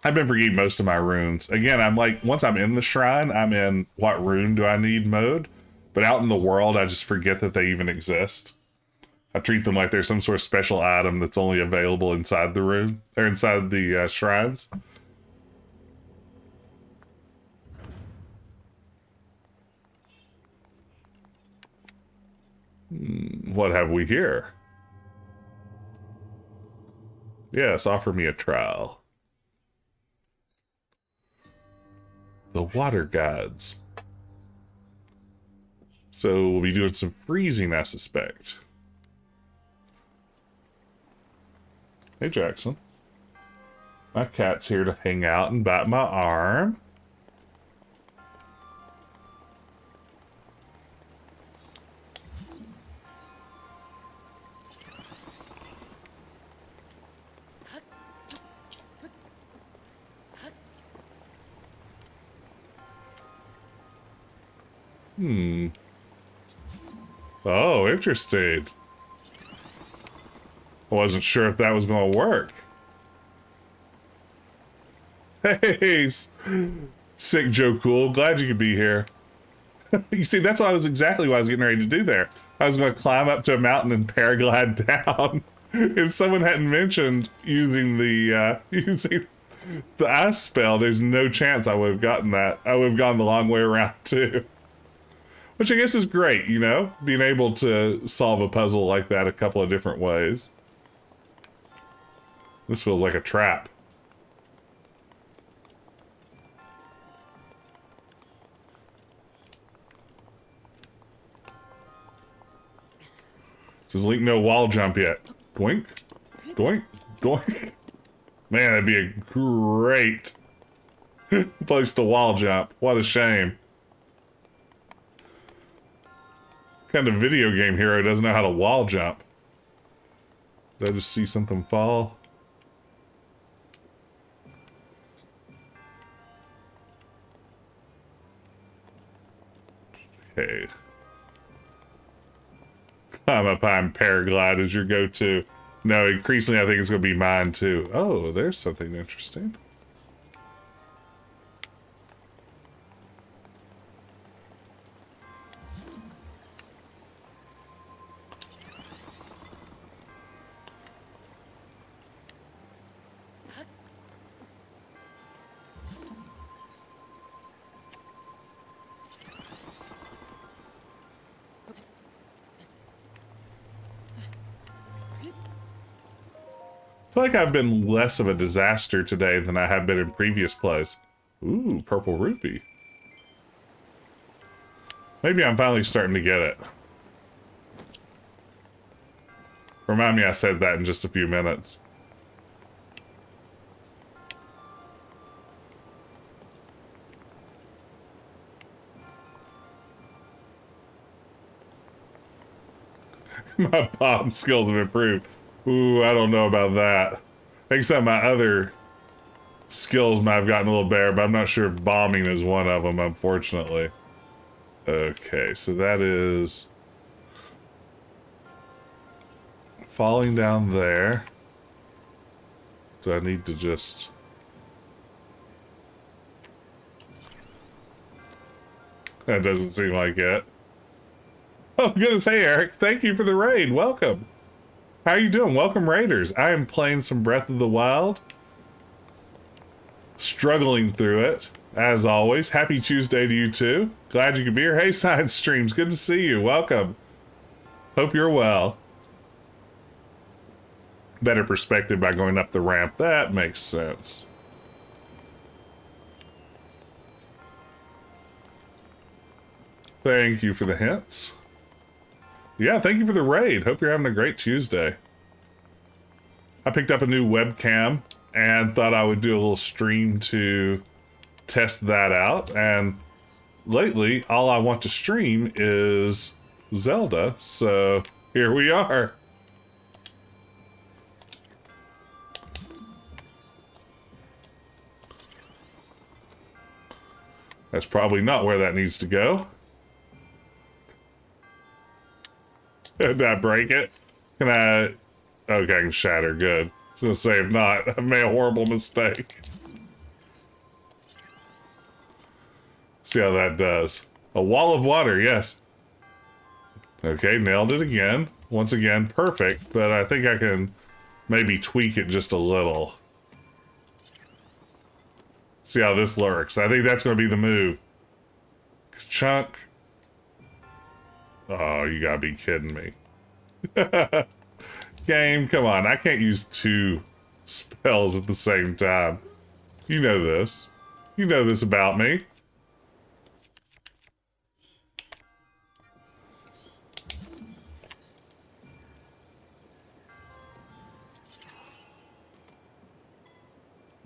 I've been forgetting most of my runes. Again, I'm like, once I'm in the shrine, I'm in what rune do I need mode. But out in the world, I just forget that they even exist. I treat them like they're some sort of special item that's only available inside the rune, or inside the shrines. What have we here? Yes, offer me a trial. The water gods. So we'll be doing some freezing, I suspect. Hey, Jackson. My cat's here to hang out and bite my arm. Oh, interesting. I wasn't sure if that was going to work. Hey, sick Joe Cool. Glad you could be here. You see, that's exactly what I was getting ready to do there. I was going to climb up to a mountain and paraglide down. If someone hadn't mentioned using the ice spell, there's no chance I would have gotten that. I would have gone the long way around too. Which I guess is great, you know? Being able to solve a puzzle like that a couple of different ways. This feels like a trap. Says Link no wall jump yet. Doink, doink, doink. Man, that'd be a great place to wall jump. What a shame. What kind of video game hero doesn't know how to wall jump? Did I just see something fall? Okay. Climb up high and paraglide is your go-to. No, increasingly I think it's going to be mine too. Oh, there's something interesting. I feel like I've been less of a disaster today than I have been in previous plays. Ooh, purple rupee. Maybe I'm finally starting to get it. Remind me I said that in just a few minutes. My bomb skills have improved. Ooh, I don't know about that. I think some of my other skills might have gotten a little better, but I'm not sure if bombing is one of them, unfortunately. Okay, so that is falling down there. Do I need to just... That doesn't seem like it. Oh goodness, hey Eric, thank you for the raid, welcome. How you doing? Welcome Raiders. I am playing some Breath of the Wild. Struggling through it, as always. Happy Tuesday to you too. Glad you could be here. Hey Side Streams, good to see you, welcome. Hope you're well. Better perspective by going up the ramp, that makes sense. Thank you for the hints. Yeah, thank you for the raid. Hope you're having a great Tuesday. I picked up a new webcam and thought I would do a little stream to test that out. And lately, all I want to stream is Zelda. So here we are. That's probably not where that needs to go. Did I break it? Can I... Okay, I can shatter. Good. I was gonna say, if not, I've made a horrible mistake. See how that does. A wall of water, yes. Okay, nailed it again. Once again, perfect, but I think I can maybe tweak it just a little. See how this lurks. I think that's gonna be the move. Chunk. Oh, you gotta be kidding me. Game, come on. I can't use two spells at the same time. You know this. You know this about me.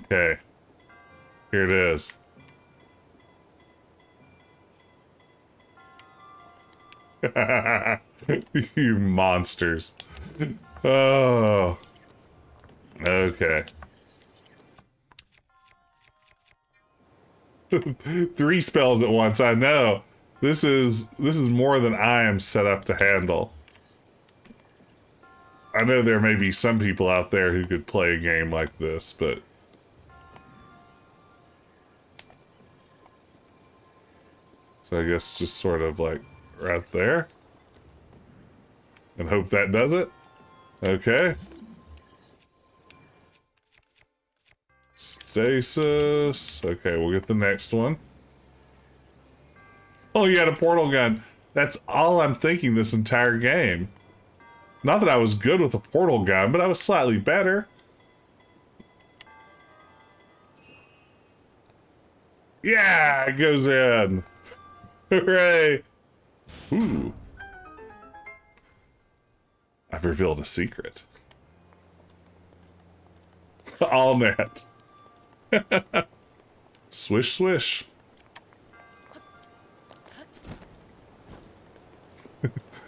Okay. Here it is. You monsters. Oh. Okay. 3 spells at once, I know. This is more than I am set up to handle. I know there may be some people out there who could play a game like this, but... So I guess just sort of like right there. And hope that does it. Okay. Stasis. Okay, we'll get the next one. Oh, you had a portal gun. That's all I'm thinking this entire game. Not that I was good with a portal gun, but I was slightly better. Yeah, it goes in. Hooray. Ooh. I've revealed a secret. All net. Swish, swish.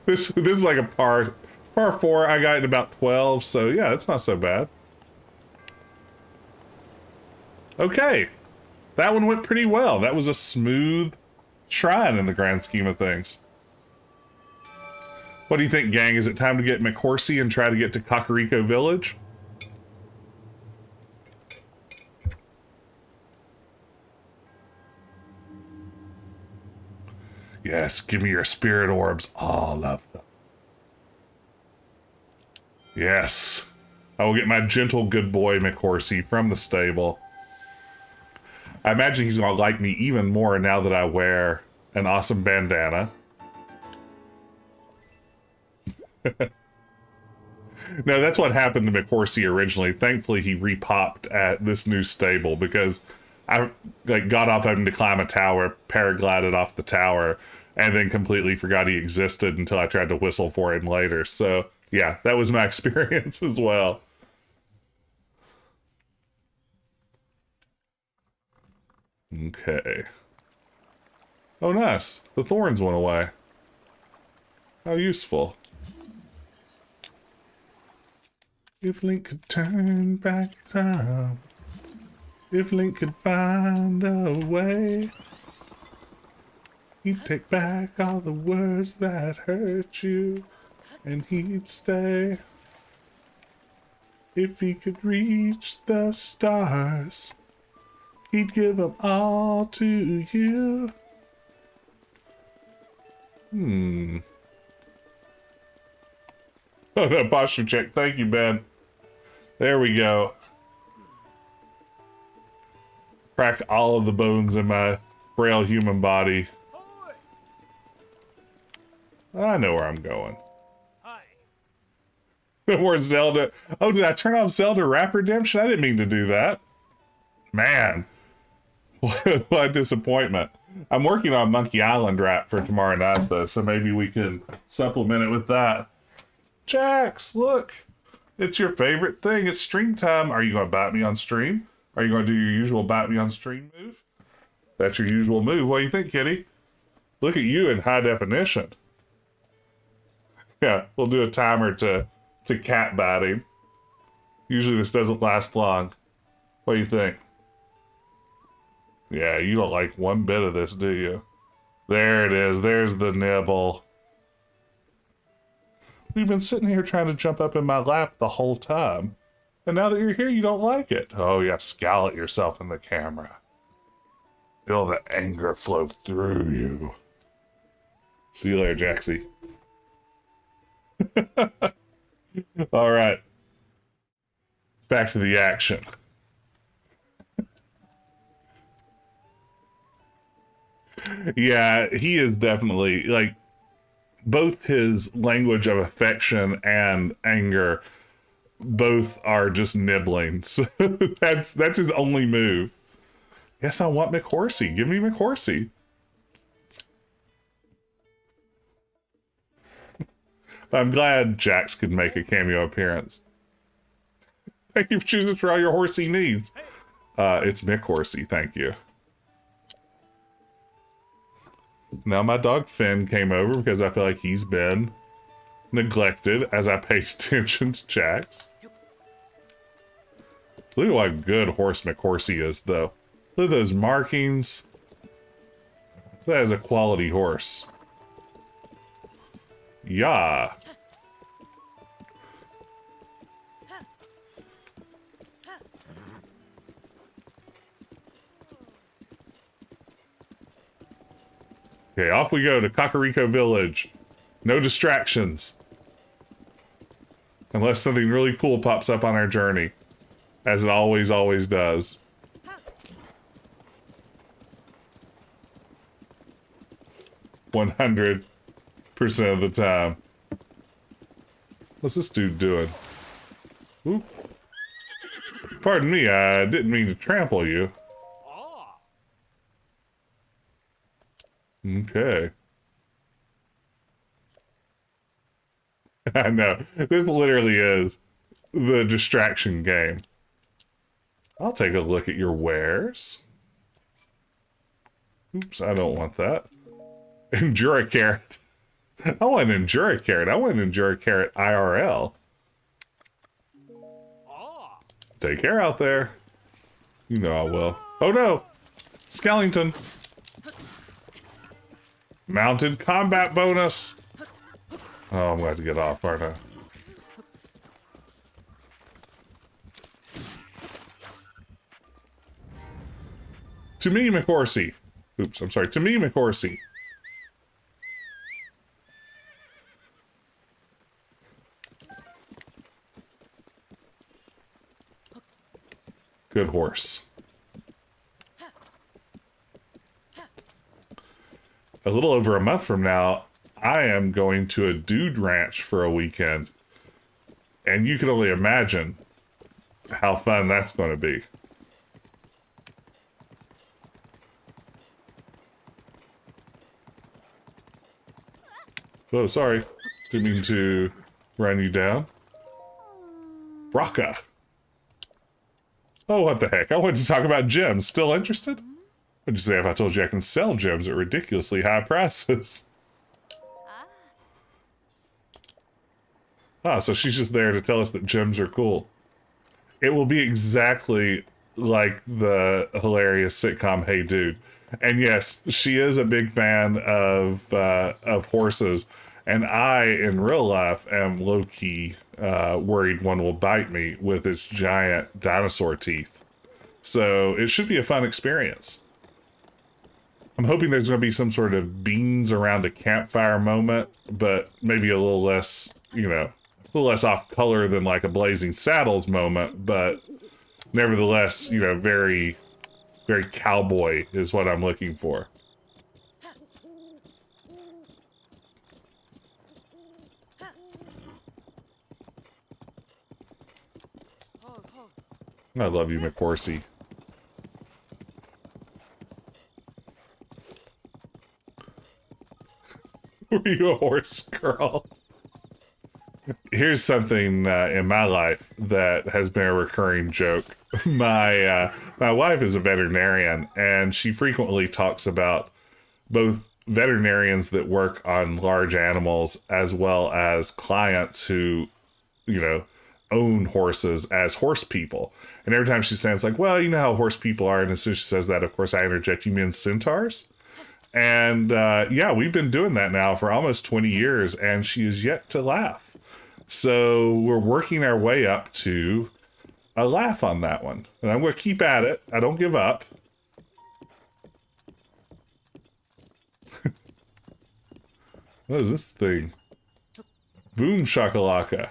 This is like a par 4. I got it about 12, so yeah, it's not so bad. Okay. That one went pretty well. That was a smooth shrine in the grand scheme of things. What do you think, gang? Is it time to get McHorsey and try to get to Kakariko Village? Yes, give me your spirit orbs. All of them. Yes. I will get my gentle good boy McHorsey from the stable. I imagine he's going to like me even more now that I wear an awesome bandana. No, that's what happened to McHorsey originally. Thankfully, he repopped at this new stable because I got off having to climb a tower, paraglided off the tower, and then completely forgot he existed until I tried to whistle for him later. So, yeah, that was my experience as well. Okay. Oh, nice. The thorns went away. How useful. If Link could turn back time, if Link could find a way, he'd take back all the words that hurt you, and he'd stay. If he could reach the stars, he'd give them all to you. Oh, no, posture check. Thank you, Ben. There we go. Crack all of the bones in my frail human body. I know where I'm going. More Zelda. Oh, did I turn off Zelda Rap Redemption? I didn't mean to do that. Man. What a disappointment. I'm working on Monkey Island rap for tomorrow night, though, so maybe we can supplement it with that. Jax, look. It's your favorite thing. It's stream time. Are you going to bite me on stream? Are you going to do your usual bite me on stream move? That's your usual move. What do you think, kitty? Look at you in high definition. Yeah, we'll do a timer to cat biting. Usually this doesn't last long. What do you think? Yeah, you don't like one bit of this, do you? There it is. There's the nibble. We've been sitting here trying to jump up in my lap the whole time. And now that you're here, you don't like it. Oh, yeah, scowl at yourself in the camera. Feel the anger flow through you. See you later, Jaxie. All right. Back to the action. Yeah, he is definitely, like, both his language of affection and anger, both are just nibbling. So that's his only move. Yes, I want McHorsey. Give me McHorsey. I'm glad Jax could make a cameo appearance. Thank you for choosing for all your horsey needs. It's McHorsey, thank you. Now my dog Finn came over because I feel like he's been neglected as I pay attention to Jax. Look at what a good horse McHorsey is, though. Look at those markings. That is a quality horse. Yeah. Okay, off we go to Kakariko Village. No distractions. Unless something really cool pops up on our journey. As it always does. "100% of the time." What's this dude doing? Oop. Pardon me, I didn't mean to trample you. Okay. I know. This literally is the distraction game. I'll take a look at your wares. Oops, I don't want that. Endura carrot. I want an Endura carrot. I want an Endura carrot IRL. Take care out there. You know I will. Oh no! Skellington. Mounted combat bonus. Oh, I'm going to have to get off, aren't I? To me, McHorsey. Oops, I'm sorry. To me, McHorsey. Good horse. A little over a month from now, I am going to a dude ranch for a weekend. And you can only imagine how fun that's going to be. Oh, sorry. Didn't mean to run you down. Rocka. Oh, what the heck? I wanted to talk about gems. Still interested? What'd you say if I told you I can sell gems at ridiculously high prices? Ah, so she's just there to tell us that gems are cool. It will be exactly like the hilarious sitcom Hey Dude. And yes, she is a big fan of horses, and I, in real life, am low-key worried one will bite me with its giant dinosaur teeth. So it should be a fun experience. I'm hoping there's going to be some sort of beans around a campfire moment, but maybe a little less, you know, a little less off color than like a Blazing Saddles moment, but nevertheless, you know, very, very cowboy is what I'm looking for. I love you, McHorsey. Were you a horse girl? Here's something in my life that has been a recurring joke. My wife is a veterinarian, and she frequently talks about both veterinarians that work on large animals as well as clients who, you know, own horses as horse people. And every time she says, like, well, you know how horse people are, and as soon as she says that, of course, I interject, you mean centaurs? And yeah, we've been doing that now for almost 20 years, and she is yet to laugh. So we're working our way up to a laugh on that one. And I'm going to keep at it. I don't give up. What is this thing? Boom shakalaka.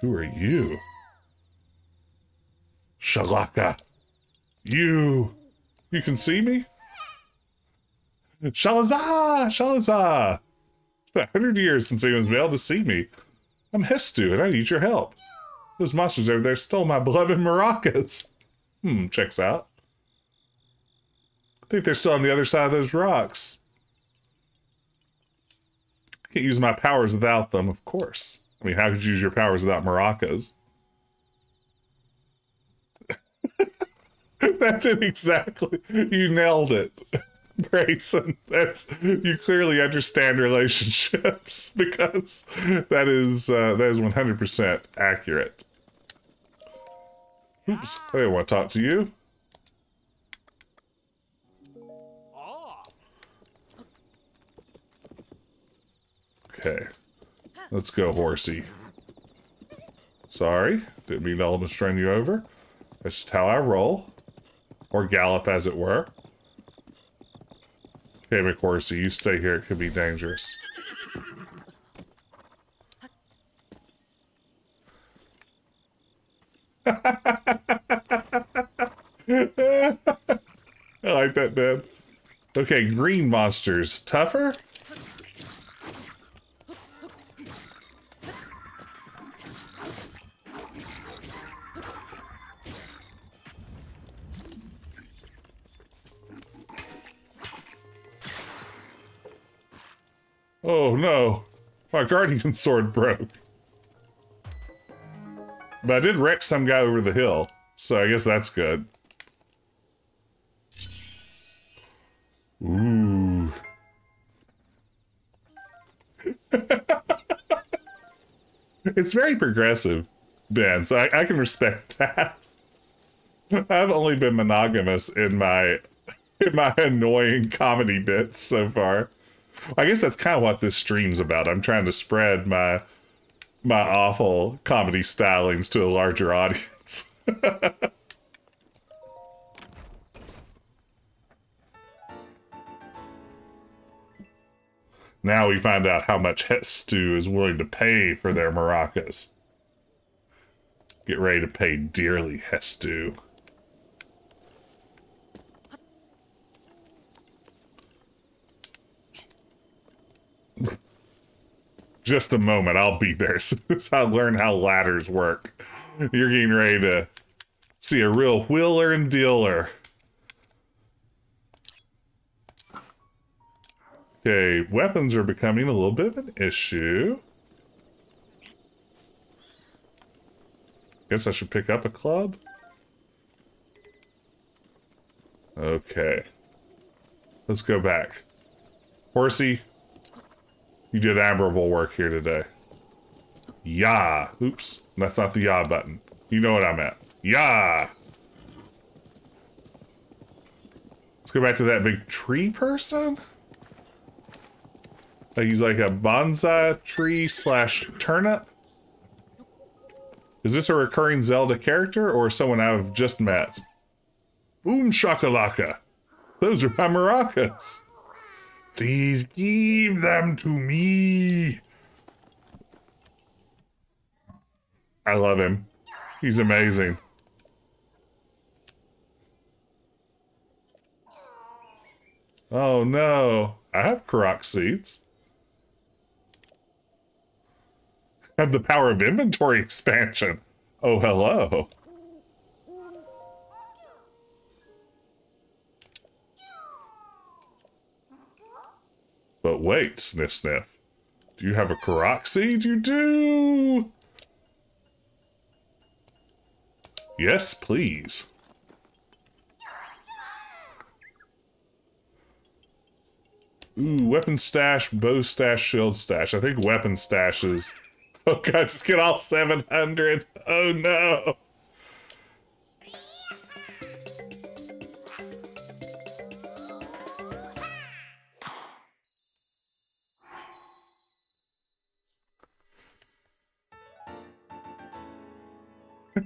Who are you? Shalaka. You can see me? Shalazah! Shalazah! It's been 100 years since anyone's been able to see me. I'm Hestu, and I need your help. Those monsters over there stole my beloved maracas. Checks out. I think they're still on the other side of those rocks. I can't use my powers without them, of course. I mean, how could you use your powers without maracas? That's it exactly. You nailed it. Grayson, you clearly understand relationships because that is 100% accurate. Oops, I didn't want to talk to you. Okay, let's go, horsey. Sorry, didn't mean to almost run you over. That's just how I roll, or gallop, as it were. Okay, McHorsey, you stay here. It could be dangerous. I like that, man. Okay, green monsters. Tougher? Oh no, my guardian sword broke. But I did wreck some guy over the hill, so I guess that's good. Ooh. It's very progressive, Ben, so I can respect that. I've only been monogamous in my annoying comedy bits so far. I guess that's kind of what this stream's about. I'm trying to spread my awful comedy stylings to a larger audience. Now we find out how much Hestu is willing to pay for their maracas. Get ready to pay dearly, Hestu. Just a moment, I'll be there as soon as I learn how ladders work. You're getting ready to see a real wheeler and dealer. Okay, weapons are becoming a little bit of an issue. Guess I should pick up a club. Okay. Let's go back. Horsey, you did admirable work here today. Yeah. Oops. That's not the yeah button. You know what I meant. Yeah. Let's go back to that big tree person. Like he's like a bonsai tree slash turnip. Is this a recurring Zelda character or someone I've just met? Boom shakalaka. Those are my maracas. Please give them to me. I love him. He's amazing. Oh no. I have Korok seeds. I have the power of inventory expansion. Oh, hello. But wait, sniff sniff. Do you have a Korok seed? You do! Yes, please. Ooh, weapon stash, bow stash, shield stash. I think weapon stashes. Oh god, just get all 700. Oh no.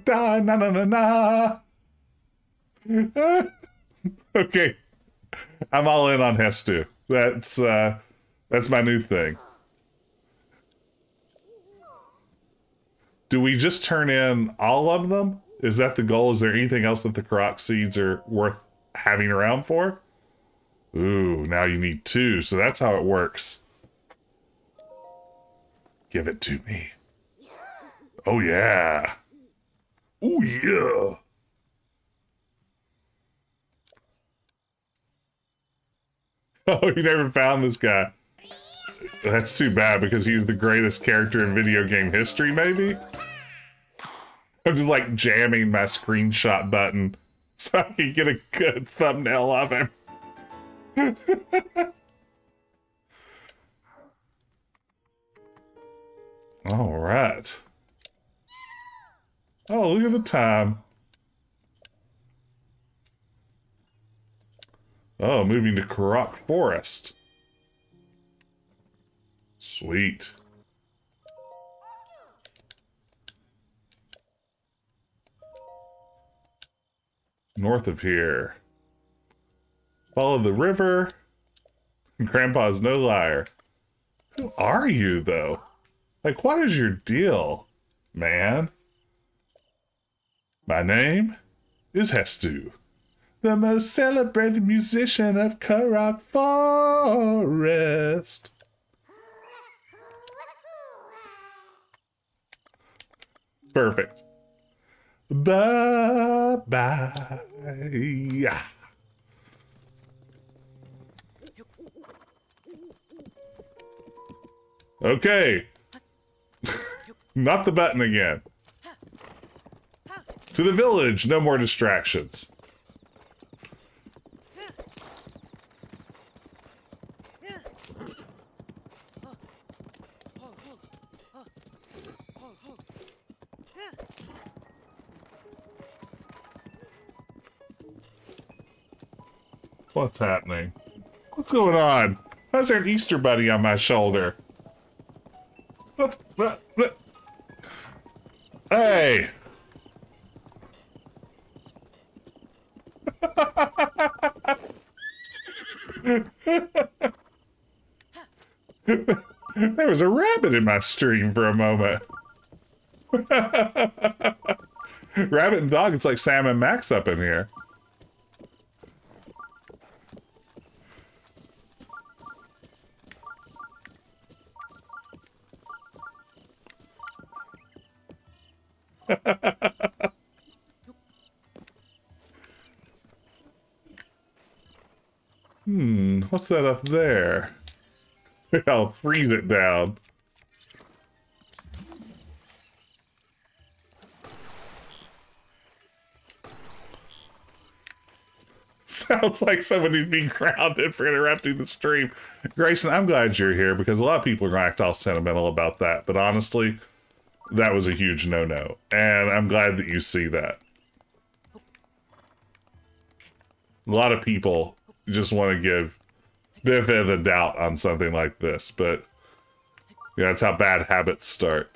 Da na na na na. Okay. I'm all in on Hestu. That's my new thing. Do we just turn in all of them? Is that the goal? Is there anything else that the Korok seeds are worth having around for? Ooh, now you need 2, so that's how it works. Give it to me. Oh yeah. Oh yeah. Oh, you never found this guy. That's too bad because he's the greatest character in video game history, maybe? I'm just like jamming my screenshot button so I can get a good thumbnail of him. All right. Oh, look at the time. Oh, moving to Korok Forest. Sweet. North of here. Follow the river. Grandpa's no liar. Who are you, though? Like, what is your deal, man? My name is Hestu, the most celebrated musician of Korok Forest. Perfect. Bye-bye. Okay. Not the button again. To the village, no more distractions. What's happening? What's going on? Why's there an Easter bunny on my shoulder? What? Hey! There was a rabbit in my stream for a moment. Rabbit and dog, it's like Sam and Max up in here. What's that up there? I'll freeze it down. Sounds like somebody's being grounded for interrupting the stream. Grayson, I'm glad you're here because a lot of people are going to act all sentimental about that. But honestly, that was a huge no-no. And I'm glad that you see that. A lot of people just want to give benefit of the doubt on something like this, but yeah, that's how bad habits start.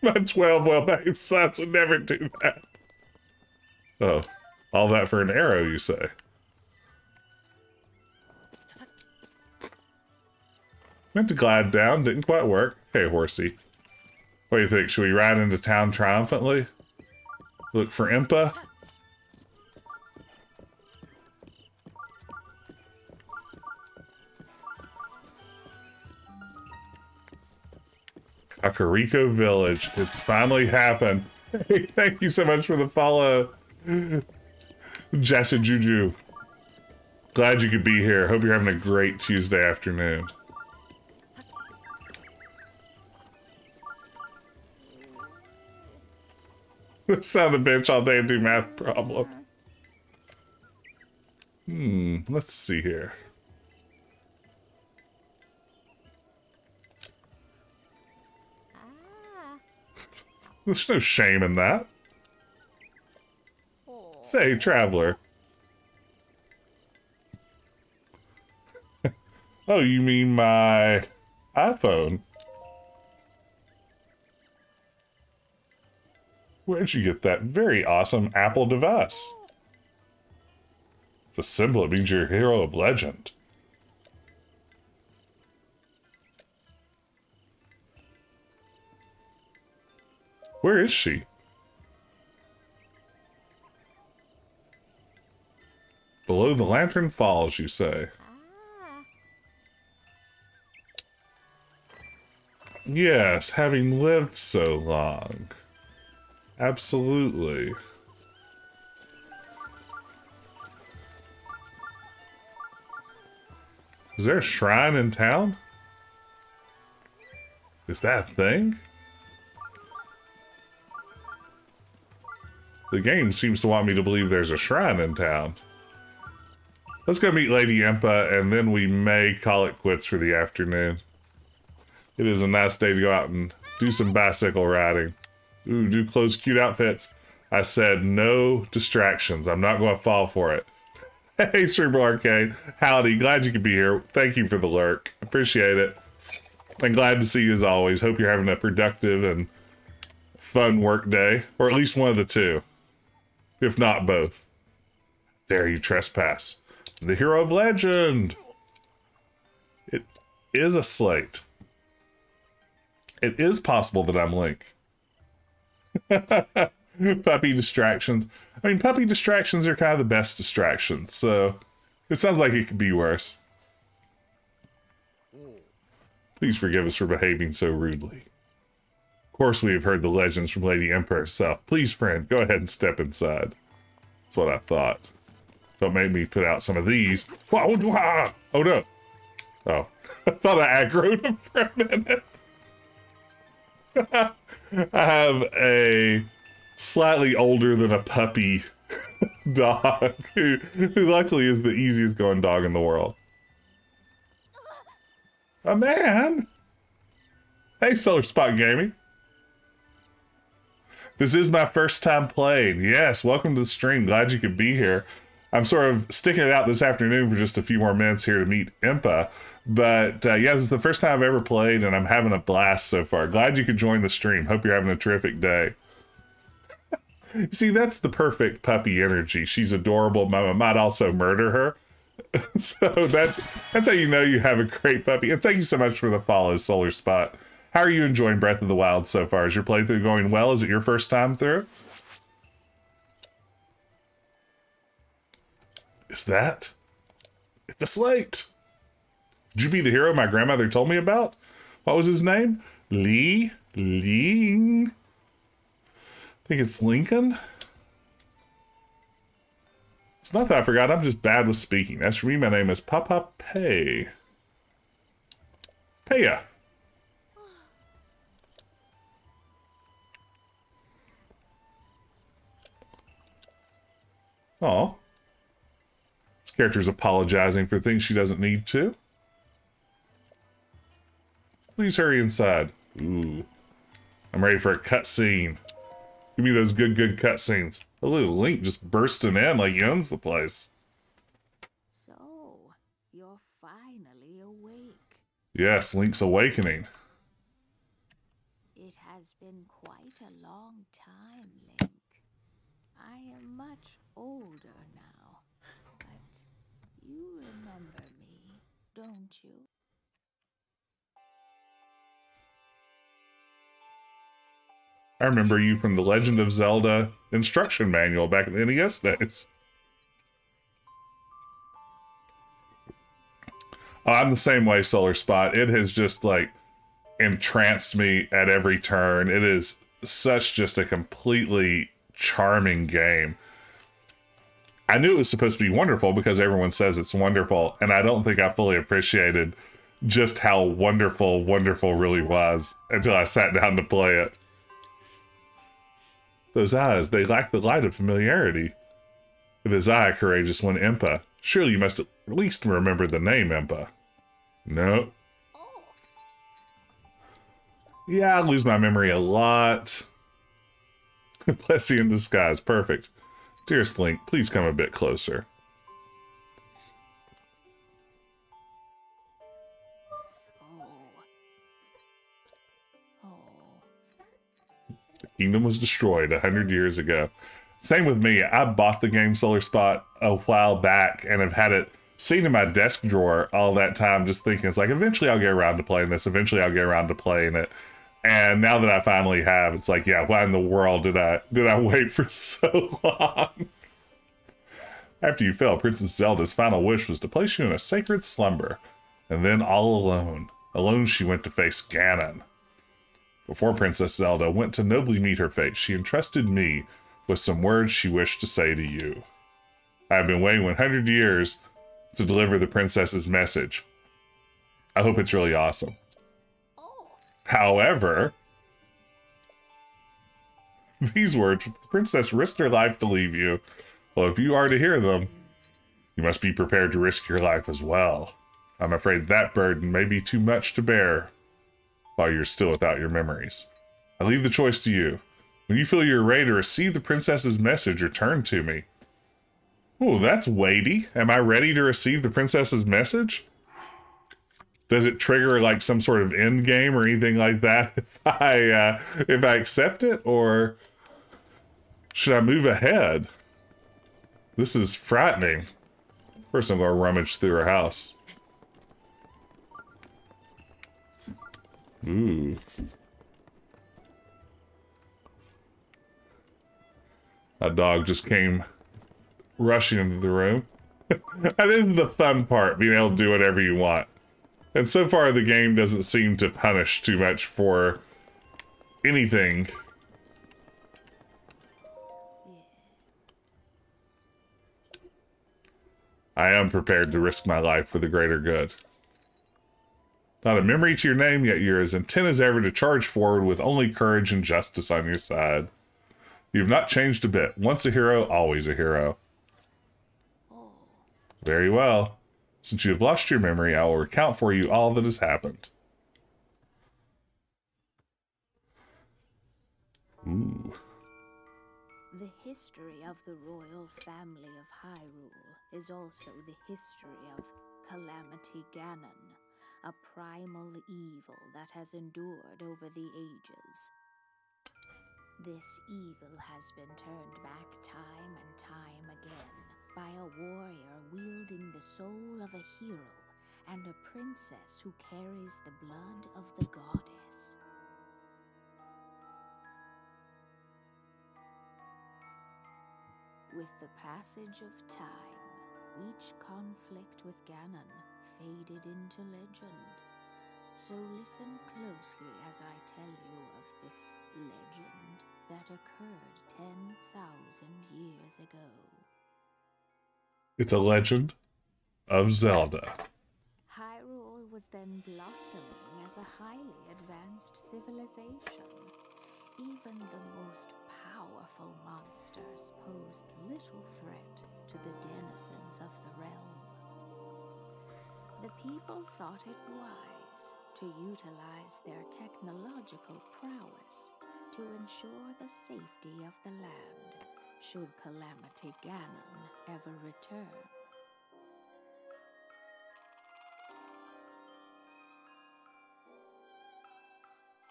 My 12 well-named sons would never do that. Oh, all that for an arrow, you say? Meant to glide down, didn't quite work. Hey, horsey. What do you think? Should we ride into town triumphantly? Look for Impa? Kakariko Village. It's finally happened. Hey, thank you so much for the follow. Jess and Juju. Glad you could be here. Hope you're having a great Tuesday afternoon. Sit on the bench all day and do math problem. Let's see here. There's no shame in that. Say, traveler. Oh, you mean my iPhone? Where'd you get that very awesome Apple device? It's a symbol. It means you're a hero of legend. Where is she? Below the Lantern Falls, you say? Yes, having lived so long. Absolutely. Is there a shrine in town? Is that a thing? The game seems to want me to believe there's a shrine in town. Let's go meet Lady Impa, and then we may call it quits for the afternoon. It is a nice day to go out and do some bicycle riding. Ooh, do clothes, cute outfits. I said no distractions. I'm not going to fall for it. Hey, Cerebral Arcade. Howdy. Glad you could be here. Thank you for the lurk. Appreciate it. And glad to see you as always. Hope you're having a productive and fun work day. Or at least one of the two. If not both. Dare you trespass. The hero of legend. It is a slate. It is possible that I'm Link. Puppy distractions. I mean, puppy distractions are kind of the best distractions, so it sounds like it could be worse. Please forgive us for behaving so rudely. Of course, we have heard the legends from Lady Emperor herself. Please, friend, go ahead and step inside. That's what I thought. Don't make me put out some of these. Oh no! Oh, I thought I aggroed him for a minute. I have a slightly older than a puppy dog who luckily is the easiest going dog in the world. A man? Hey, Solar Spot Gaming. This is my first time playing. Yes, welcome to the stream. Glad you could be here. I'm sort of sticking it out this afternoon for just a few more minutes here to meet Impa. But yeah, this is the first time I've ever played, and I'm having a blast so far. Glad you could join the stream. Hope you're having a terrific day. See, that's the perfect puppy energy. She's adorable. Mama might also murder her. So that's how you know you have a great puppy. And thank you so much for the follow, Solar Spot. How are you enjoying Breath of the Wild so far? Is your playthrough going well? Is it your first time through? Is that? It's a slate. Did you be the hero my grandmother told me about? What was his name? Ling? I think it's Lincoln. It's not that I forgot, I'm just bad with speaking. As for me, my name is Papa Pei. Peya. Aw. This character's apologizing for things she doesn't need to. Please hurry inside. Ooh. I'm ready for a cutscene. Give me those good cutscenes. Oh, look, Link just bursting in like he owns the place. So, you're finally awake. Yes, Link's awakening. It has been quite a long time, Link. I am much older now, but you remember me, don't you? I remember you from the Legend of Zelda instruction manual back in the NES days. Oh, I'm the same way, Solar Spot. It has just, like, entranced me at every turn. It is such just a completely charming game. I knew it was supposed to be wonderful because everyone says it's wonderful, and I don't think I fully appreciated just how wonderful really was until I sat down to play it. Those eyes, they lack the light of familiarity. It is I, courageous one, Impa. Surely you must at least remember the name Impa. No. Yeah, I lose my memory a lot. Bless you in disguise. Perfect. Dearest Link, please come a bit closer. The kingdom was destroyed 100 years ago. Same with me. I bought the game Solar Spot a while back and have had it sitting in my desk drawer all that time, just thinking it's like, eventually I'll get around to playing this. Eventually I'll get around to playing it. And now that I finally have, it's like, yeah, why in the world did I wait for so long? After you fell, Princess Zelda's final wish was to place you in a sacred slumber. And then all alone she went to face Ganon. Before Princess Zelda went to nobly meet her fate, she entrusted me with some words she wished to say to you. I have been waiting 100 years to deliver the princess's message. I hope it's really awesome. However, these words, the princess risked her life to leave you. Well, if you are to hear them, you must be prepared to risk your life as well. I'm afraid that burden may be too much to bear while you're still without your memories. I leave the choice to you. When you feel you're ready to receive the princess's message, return to me. Oh, that's weighty. Am I ready to receive the princess's message? Does it trigger like some sort of end game or anything like that if I accept it, or should I move ahead? This is frightening. First, I'm gonna rummage through her house. Ooh. A dog just came rushing into the room. That is the fun part, being able to do whatever you want. And so far, the game doesn't seem to punish too much for anything. I am prepared to risk my life for the greater good. Not a memory to your name, yet you're as intent as ever to charge forward with only courage and justice on your side. You've not changed a bit. Once a hero, always a hero. Very well. Since you have lost your memory, I will recount for you all that has happened. Ooh. The history of the royal family of Hyrule is also the history of Calamity Ganon, a primal evil that has endured over the ages. This evil has been turned back time and time again by a warrior wielding the soul of a hero and a princess who carries the blood of the goddess. With the passage of time, each conflict with Ganon faded into legend. So listen closely as I tell you of this legend that occurred 10,000 years ago. It's a Legend of Zelda. Hyrule was then blossoming as a highly advanced civilization. Even the most powerful monsters posed little threat to the denizens of the realm. The people thought it wise to utilize their technological prowess to ensure the safety of the land should Calamity Ganon ever return.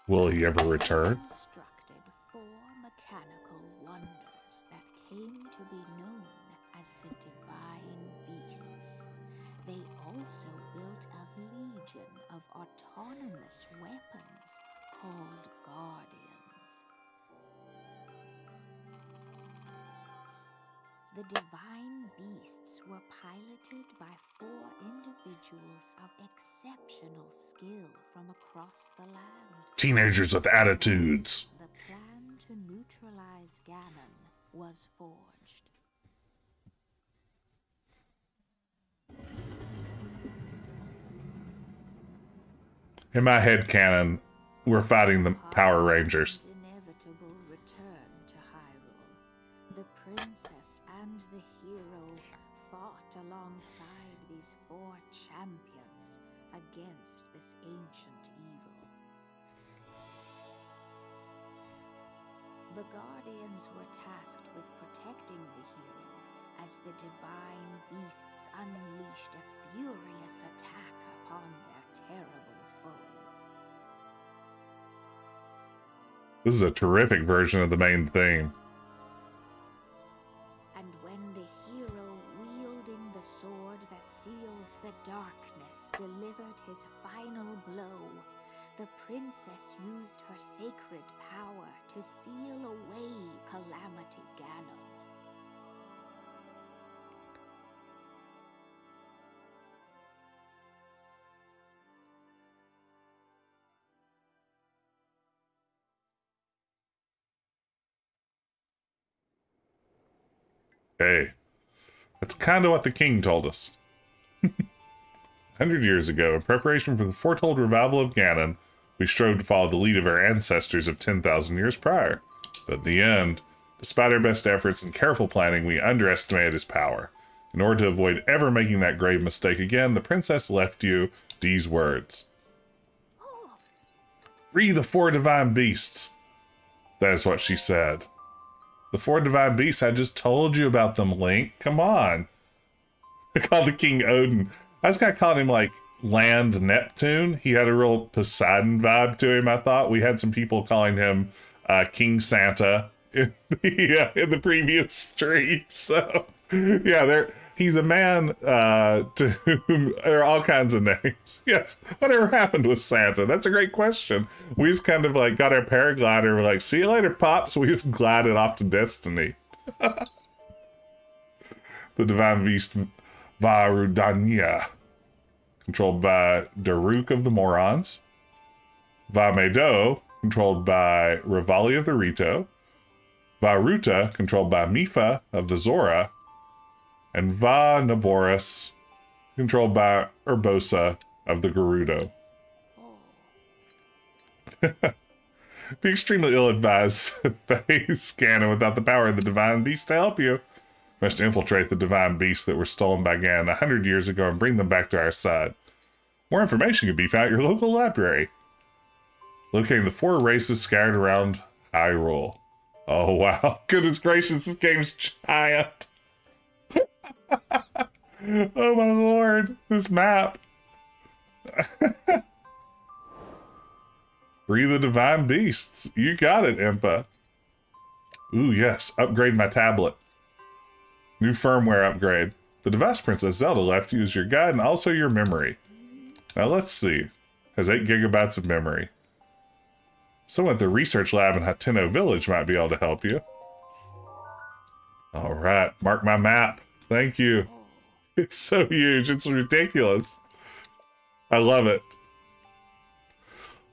Will he ever return? Constructed 4 mechanical wonders that came to be known as the Divine Beasts. They also built a legion of autonomous weapons called Guardians. The Divine Beasts were piloted by 4 individuals of exceptional skill from across the land. Teenagers with attitudes. The plan to neutralize Ganon was forged. In my head canon, we're fighting the Power Rangers. Inevitable return to Hyrule. The princess and the hero fought alongside these 4 champions against this ancient evil. The Guardians were tasked with protecting the hero as the Divine Beasts unleashed a furious attack upon their terrible foe. This is a terrific version of the main theme. And when the hero wielding the sword that seals the darkness delivered his final blow, the princess used her sacred power to seal away Calamity Ganon. Hey, that's kind of what the king told us. 100 years ago, in preparation for the foretold revival of Ganon, we strove to follow the lead of our ancestors of 10,000 years prior. But in the end, despite our best efforts and careful planning, we underestimated his power. In order to avoid ever making that grave mistake again, the princess left you these words. Free the 4 divine beasts. That is what she said. The 4 divine beasts, I just told you about them, Link. Come on. I called the King Odin. I just kind of called him like Land Neptune. He had a real Poseidon vibe to him, I thought. We had some people calling him King Santa in the previous stream. So, yeah, he's a man to whom there are all kinds of names. Yes, whatever happened with Santa? That's a great question. We just kind of like got our paraglider. We're like, see you later, Pops. We just glided off to destiny. The Divine Beast Varudanya, controlled by Daruk of the Morons. Vamedo, controlled by Rivali of the Rito. Varuta, controlled by Mifa of the Zora. And Va Naboris, controlled by Urbosa of the Gerudo. Be extremely ill-advised to face Ganon without the power of the Divine Beast to help you. We must infiltrate the Divine Beasts that were stolen by Ganon 100 years ago and bring them back to our side. More information can be found at your local library. Locating the 4 races scattered around Hyrule. Oh wow, goodness gracious, this game's giant. Oh my lord, this map. Free the Divine Beasts. You got it, Impa. Ooh, yes, upgrade my tablet. New firmware upgrade. The device Princess Zelda left you is your guide and also your memory. Now let's see. Has 8 gigabytes of memory. Someone at the research lab in Hateno Village might be able to help you. Alright, mark my map. Thank you. It's so huge, it's ridiculous. I love it.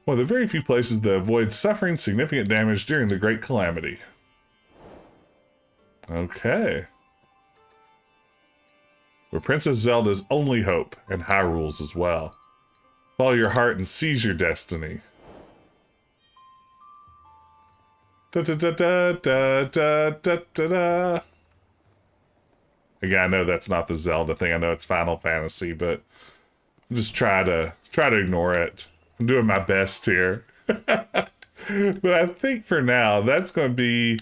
One of the very few places that avoid suffering significant damage during the Great Calamity. Okay. Where Princess Zelda's only hope, and Hyrule's as well. Follow your heart and seize your destiny. Da da da da da da da da da. Again, I know that's not the Zelda thing. I know it's Final Fantasy, but just try to ignore it. I'm doing my best here. But I think for now, that's going to be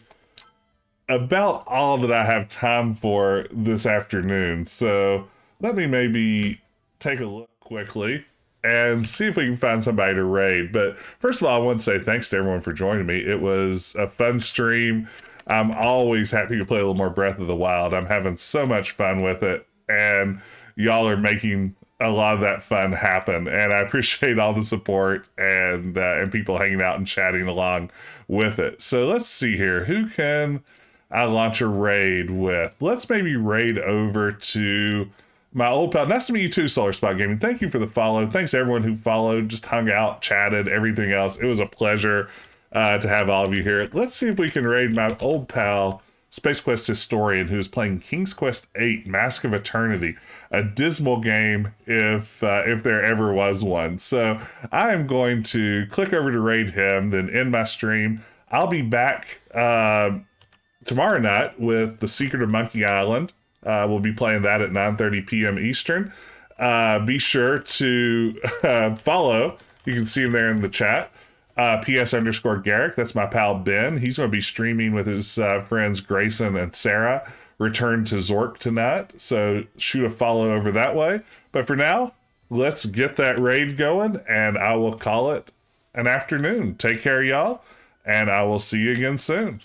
about all that I have time for this afternoon. So let me maybe take a look quickly and see if we can find somebody to raid. But first of all, I want to say thanks to everyone for joining me. It was a fun stream. I'm always happy to play a little more Breath of the Wild. I'm having so much fun with it, and y'all are making a lot of that fun happen, and I appreciate all the support and people hanging out and chatting along with it. So let's see here. Who can I launch a raid with? Let's maybe raid over to my old pal. Nice to meet you too, Solar Spot Gaming. Thank you for the follow. Thanks to everyone who followed, just hung out, chatted, everything else. It was a pleasure to have all of you here. Let's see if we can raid my old pal, Space Quest Historian, who's playing King's Quest VIII, Mask of Eternity, a dismal game if there ever was one. So I am going to click over to raid him, then end my stream. I'll be back tomorrow night with The Secret of Monkey Island. We'll be playing that at 9:30 p.m. Eastern. Be sure to follow. You can see him there in the chat. PS_Garrick, that's my pal Ben. He's going to be streaming with his friends Grayson and Sarah. Return to Zork tonight, so shoot a follow over that way. But for now, let's get that raid going, and I will call it an afternoon. Take care, y'all, and I will see you again soon.